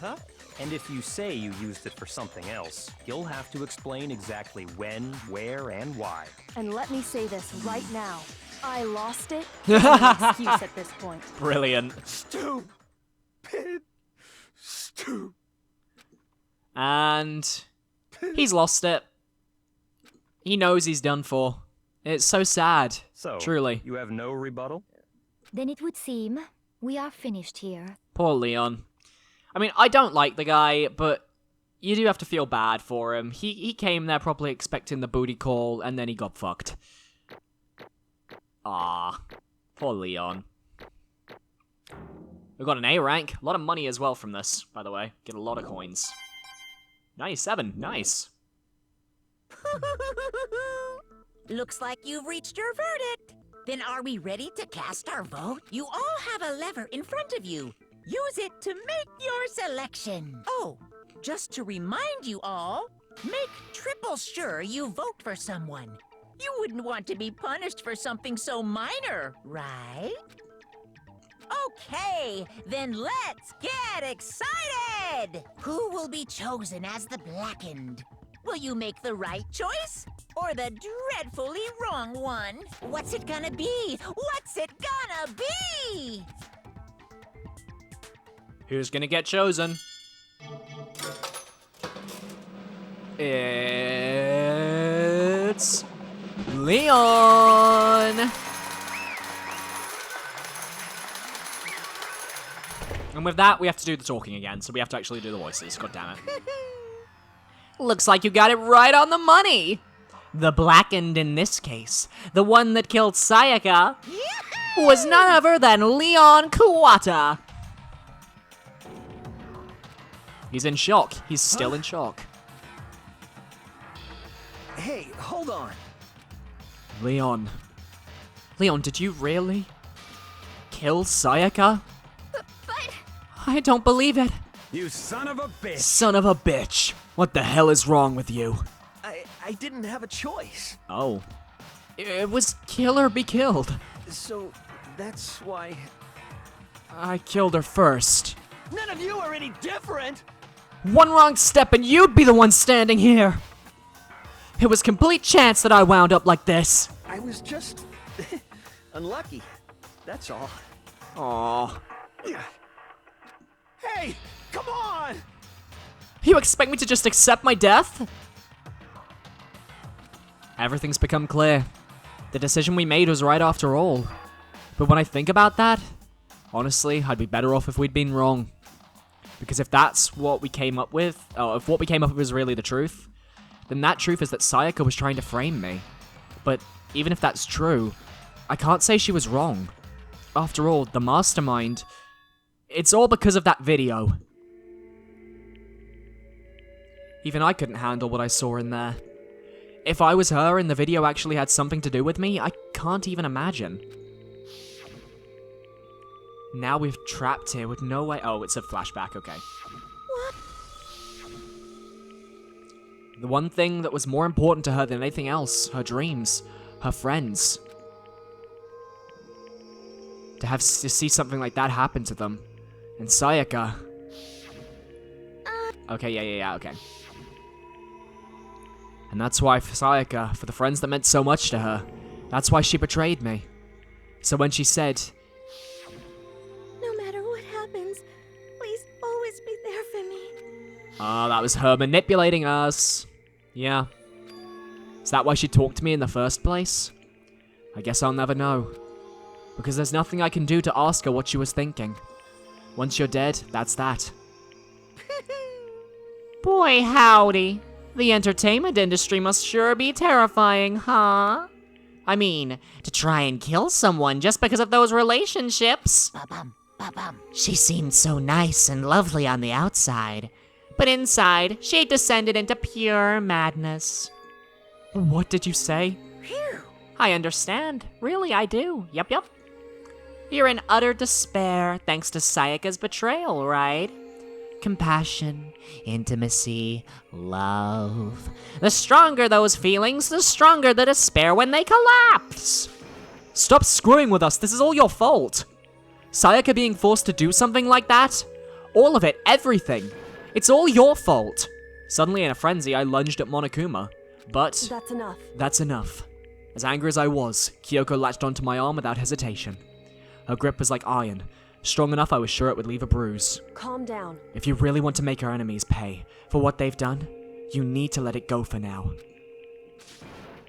Huh? And if you say you used it for something else, you'll have to explain exactly when, where, and why. And let me say this right now. I lost it. There's no excuse at this point. Brilliant. Stupid! Stupid! And he's lost it. He knows he's done for. It's so sad. So, Truly. you have no rebuttal? Then it would seem we are finished here. Poor Leon. I mean, I don't like the guy, but you do have to feel bad for him. He came there probably expecting the booty call, and then he got fucked. Ah, poor Leon. We got an A rank. A lot of money as well from this, by the way. Get a lot of coins. 97, nice. Looks like you've reached your verdict. Then are we ready to cast our vote? You all have a lever in front of you. Use it to make your selection. Oh, just to remind you all, make triple sure you vote for someone. You wouldn't want to be punished for something so minor, right? Okay, then let's get excited! Who will be chosen as the Blackened? Will you make the right choice? Or the dreadfully wrong one? What's it gonna be? What's it gonna be? Who's gonna get chosen? It's Leon! And with that, we have to do the talking again, so we have to actually do the voices. God damn it. Looks like you got it right on the money! The Blackened in this case, the one that killed Sayaka, was none other than Leon Kuwata. He's in shock. He's still in shock. Hey, hold on. Leon. Leon, did you really kill Sayaka? But... I don't believe it. You son of a bitch! Son of a bitch. What the hell is wrong with you? I didn't have a choice. Oh. It was kill or be killed. So, that's why... I killed her first. None of you are any different! One wrong step and you'd be the one standing here. It was complete chance that I wound up like this. I was just... unlucky. That's all. Aww. Hey, come on! You expect me to just accept my death? Everything's become clear. The decision we made was right after all. But when I think about that, honestly, I'd be better off if we'd been wrong. Because if that's what we came up with, if what we came up with is really the truth, then that truth is that Sayaka was trying to frame me. But even if that's true, I can't say she was wrong. After all, the mastermind, it's all because of that video. Even I couldn't handle what I saw in there. If I was her and the video actually had something to do with me, I can't even imagine. Now we've trapped here with no way— oh, it's a flashback, okay. What? The one thing that was more important to her than anything else, her dreams, her friends. To see something like that happen to them. And Sayaka... okay, yeah, okay. And that's why for Sayaka, for the friends that meant so much to her, that's why she betrayed me. So when she said... no matter what happens, please always be there for me. oh, that was her manipulating us. Yeah. Is that why she talked to me in the first place? I guess I'll never know. Because there's nothing I can do to ask her what she was thinking. Once you're dead, that's that. Boy, howdy. The entertainment industry must sure be terrifying, huh? I mean, to try and kill someone just because of those relationships. Ba-bum, ba-bum. She seemed so nice and lovely on the outside, but inside, she descended into pure madness. What did you say? Phew. I understand. Really, I do. Yep. You're in utter despair thanks to Sayaka's betrayal, right? Compassion, intimacy, love. The stronger those feelings, the stronger the despair when they collapse. Stop screwing with us, this is all your fault. Sayaka being forced to do something like that? All of it, everything. It's all your fault. Suddenly in a frenzy, I lunged at Monokuma. But... that's enough. That's enough. As angry as I was, Kyoko latched onto my arm without hesitation. Her grip was like iron. Strong enough I was sure it would leave a bruise. Calm down. If you really want to make our enemies pay for what they've done, you need to let it go for now.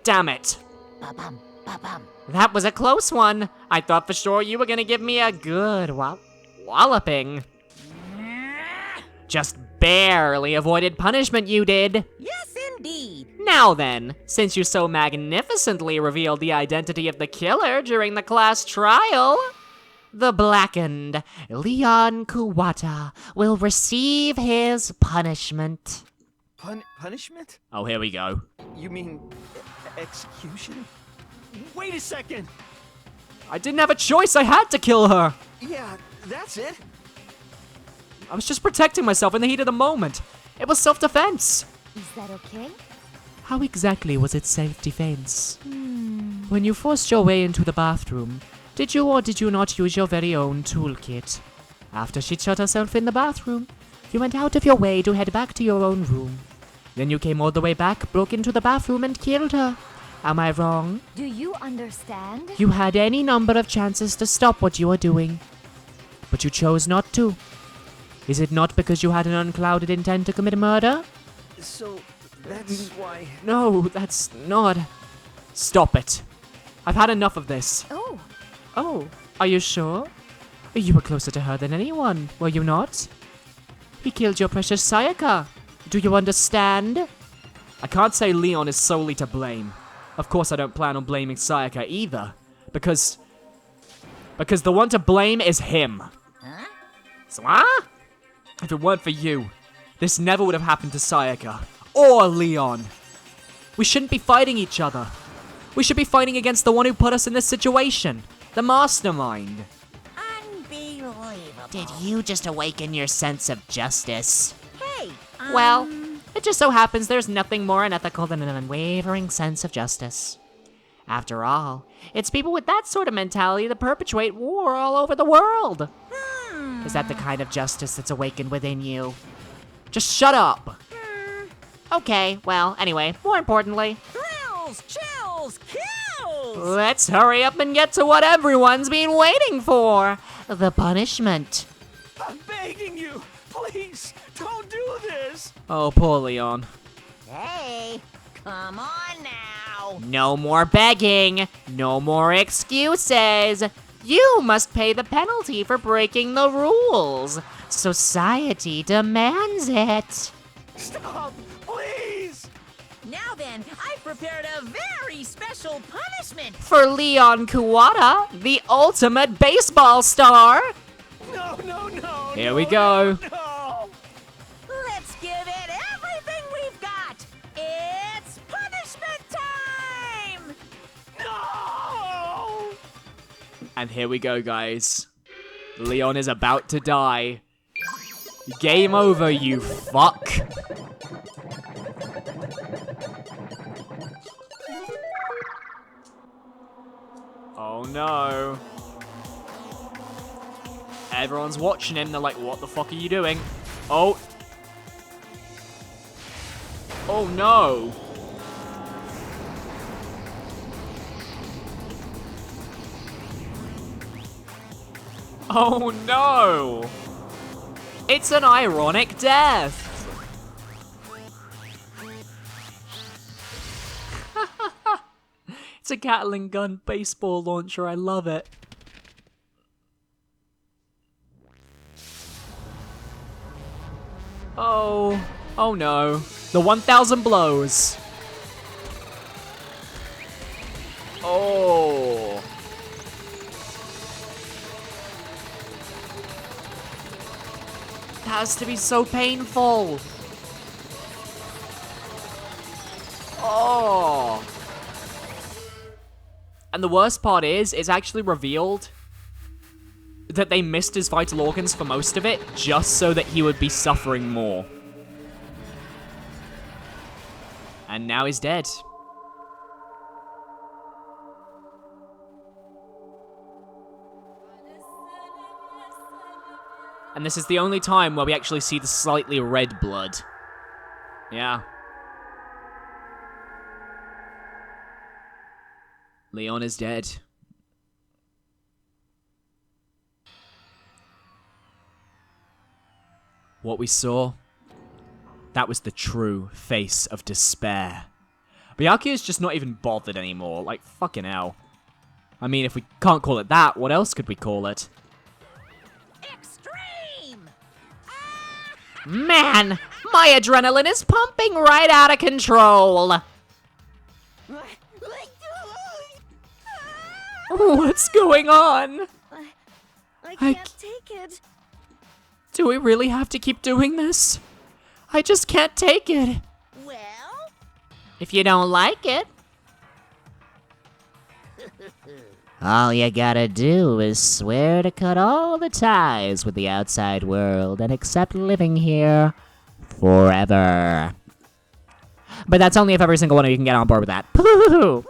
Damn it! Ba-bum, ba-bum. That was a close one. I thought for sure you were gonna give me a good walloping. Just barely avoided punishment, you did. Yes, indeed. Now then, since you so magnificently revealed the identity of the killer during the class trial, the Blackened, Leon Kuwata, will receive his punishment. Punishment? Oh, here we go. You mean execution? Wait a second! I didn't have a choice, I had to kill her! Yeah, that's it. I was just protecting myself in the heat of the moment. It was self-defense. Is that okay? How exactly was it self-defense? When you forced your way into the bathroom, did you or did you not use your very own toolkit? After she shut herself in the bathroom, you went out of your way to head back to your own room. Then you came all the way back, broke into the bathroom and killed her. Am I wrong? Do you understand? You had any number of chances to stop what you were doing, but you chose not to. Is it not because you had an unclouded intent to commit murder? So, that's why... No, that's not... Stop it. I've had enough of this. Oh. Oh, are you sure? You were closer to her than anyone, were you not? He killed your precious Sayaka. Do you understand? I can't say Leon is solely to blame. Of course I don't plan on blaming Sayaka either. Because the one to blame is him. Huh? So, if it weren't for you, this never would have happened to Sayaka. Or Leon. We shouldn't be fighting each other. We should be fighting against the one who put us in this situation. The mastermind. Unbelievable. Did you just awaken your sense of justice? Hey, Well, it just so happens there's nothing more unethical than an unwavering sense of justice. After all, it's people with that sort of mentality that perpetuate war all over the world. Is that the kind of justice that's awakened within you? Just shut up. Okay, well, anyway, more importantly, Thrills, chills, kills! let's hurry up and get to what everyone's been waiting for. The punishment. I'm begging you, please, don't do this. Oh, poor Leon. Hey, come on now. No more begging. No more excuses. You must pay the penalty for breaking the rules. Society demands it. Stop, please. Now then, I've prepared a very special punishment. For Leon Kuwata, the ultimate baseball star. No. Here we go. No. Let's give it everything we've got. It's punishment time. No. And here we go, guys. Leon is about to die. Game over, you fuck. Oh no. Everyone's watching him, they're like, what the fuck are you doing? Oh. Oh no. Oh no. It's an ironic death. It's a Gatling gun baseball launcher, I love it. Oh no. The 1,000 blows. Oh. That has to be so painful. Oh. And the worst part is, it's actually revealed that they missed his vital organs for most of it, just so that he would be suffering more. And now he's dead. And this is the only time where we actually see the slightly red blood. Yeah. Leon is dead. What we saw, that was the true face of despair. Byakuya is just not even bothered anymore, like fucking hell. I mean, if we can't call it that, what else could we call it? Extreme! Man, my adrenaline is pumping right out of control. What's going on? I can't take it. Do we really have to keep doing this? I just can't take it. Well? If you don't like it. All you gotta do is swear to cut all the ties with the outside world and accept living here forever. But that's only if every single one of you can get on board with that. Poo-hoo-hoo-hoo.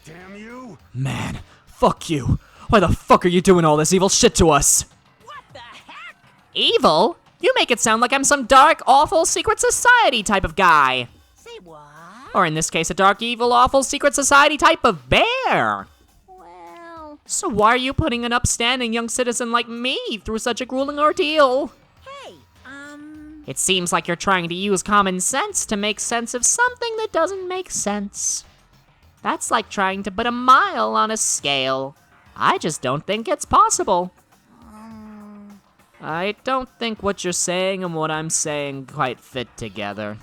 Damn you! Man, fuck you. Why the fuck are you doing all this evil shit to us? What the heck? Evil? You make it sound like I'm some dark, awful, secret society type of guy. Say what? Or in this case, a dark, evil, awful, secret society type of bear. Well... So why are you putting an upstanding young citizen like me through such a grueling ordeal? Hey, It seems like you're trying to use common sense to make sense of something that doesn't make sense. That's like trying to put a mile on a scale. I just don't think it's possible. I don't think what you're saying and what I'm saying quite fit together.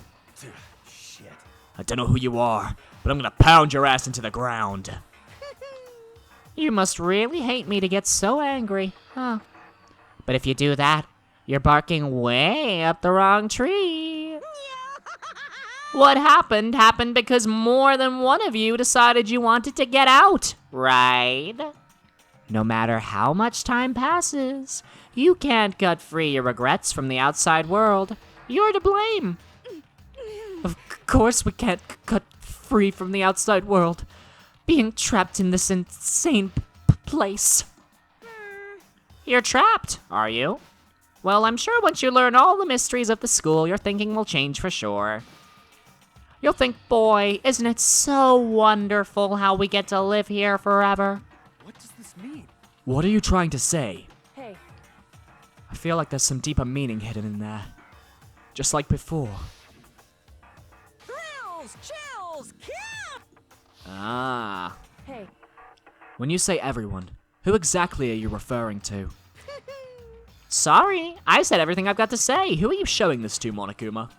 Shit. I don't know who you are, but I'm gonna pound your ass into the ground. You must really hate me to get so angry, huh? But if you do that, you're barking way up the wrong tree. What happened because more than one of you decided you wanted to get out, right? No matter how much time passes, you can't cut free your regrets from the outside world. You're to blame. Of course we can't cut free from the outside world. Being trapped in this insane place. You're trapped, are you? Well, I'm sure once you learn all the mysteries of the school, your thinking will change for sure. You'll think, boy, isn't it so wonderful how we get to live here forever? What does this mean? What are you trying to say? Hey. I feel like there's some deeper meaning hidden in there. Just like before. Thrills, chills, kill! Ah. Hey. When you say everyone, who exactly are you referring to? Sorry, I said everything I've got to say. Who are you showing this to, Monokuma?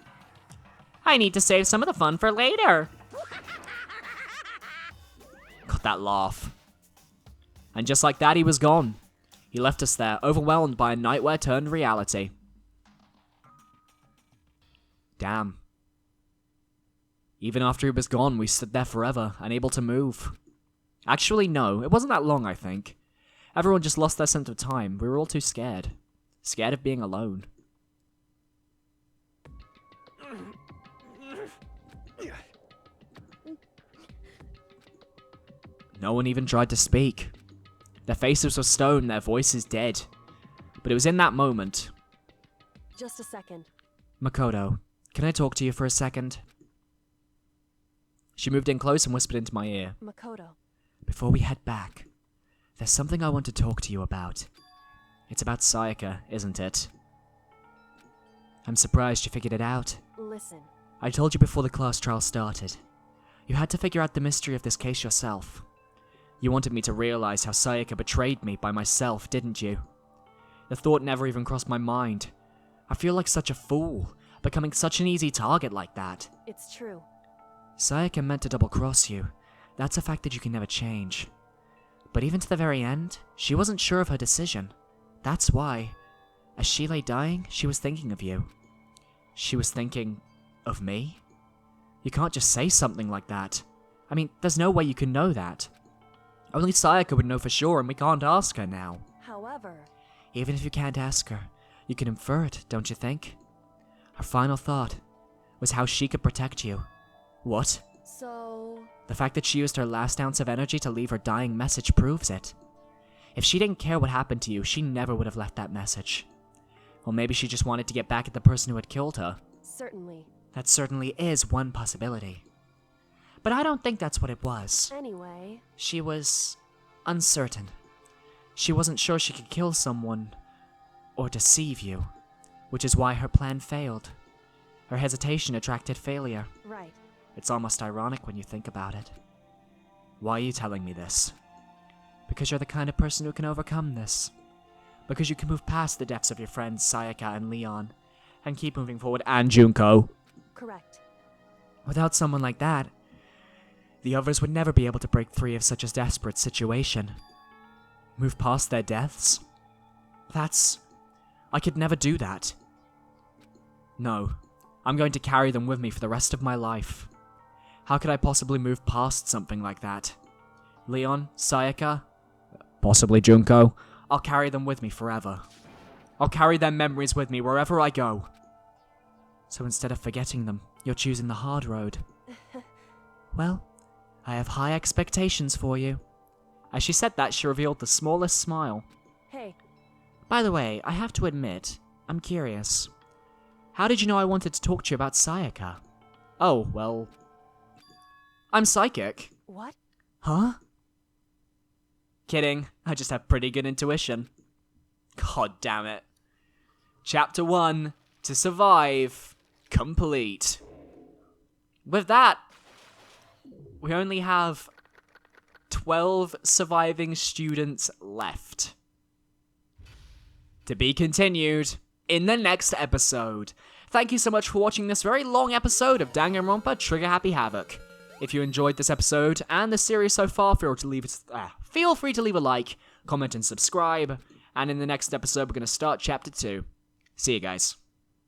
I need to save some of the fun for later. Got that laugh. And just like that, he was gone. He left us there, overwhelmed by a nightmare turned reality. Damn. Even after he was gone, we stood there forever, unable to move. Actually, no, it wasn't that long, I think. Everyone just lost their sense of time. We were all too scared. Scared of being alone. No one even tried to speak. Their faces were stone, their voices dead. But it was in that moment. Just a second. Makoto, can I talk to you for a second? She moved in close and whispered into my ear. Makoto. Before we head back, there's something I want to talk to you about. It's about Sayaka, isn't it? I'm surprised you figured it out. Listen. I told you before the class trial started. You had to figure out the mystery of this case yourself. You wanted me to realize how Sayaka betrayed me by myself, didn't you? The thought never even crossed my mind. I feel like such a fool, becoming such an easy target like that. It's true. Sayaka meant to double-cross you. That's a fact that you can never change. But even to the very end, she wasn't sure of her decision. That's why, as she lay dying, she was thinking of you. She was thinking of me? You can't just say something like that. I mean, there's no way you can know that. Only Sayaka would know for sure, and we can't ask her now. However... Even if you can't ask her, you can infer it, don't you think? Her final thought was how she could protect you. What? So... The fact that she used her last ounce of energy to leave her dying message proves it. If she didn't care what happened to you, she never would have left that message. Or maybe she just wanted to get back at the person who had killed her. Certainly. That certainly is one possibility. But I don't think that's what it was. Anyway... She was uncertain. She wasn't sure she could kill someone or deceive you, which is why her plan failed. Her hesitation attracted failure. Right. It's almost ironic when you think about it. Why are you telling me this? Because you're the kind of person who can overcome this. Because you can move past the depths of your friends Sayaka and Leon, and keep moving forward, and Junko. Correct. Without someone like that, the others would never be able to break free of such a desperate situation. Move past their deaths? I could never do that. No, I'm going to carry them with me for the rest of my life. How could I possibly move past something like that? Leon, Sayaka, possibly Junko, I'll carry them with me forever. I'll carry their memories with me wherever I go. So instead of forgetting them, you're choosing the hard road. Well, I have high expectations for you. As she said that, she revealed the smallest smile. Hey. By the way, I have to admit, I'm curious. How did you know I wanted to talk to you about Sayaka? Oh, well... I'm psychic. What? Huh? Kidding, I just have pretty good intuition. God damn it. Chapter 1, to survive, complete. With that, we only have 12 surviving students left. To be continued in the next episode. Thank you so much for watching this very long episode of Danganronpa Trigger Happy Havoc. If you enjoyed this episode and the series so far, feel free to leave a like, comment, and subscribe. And in the next episode, we're going to start Chapter 2. See you guys.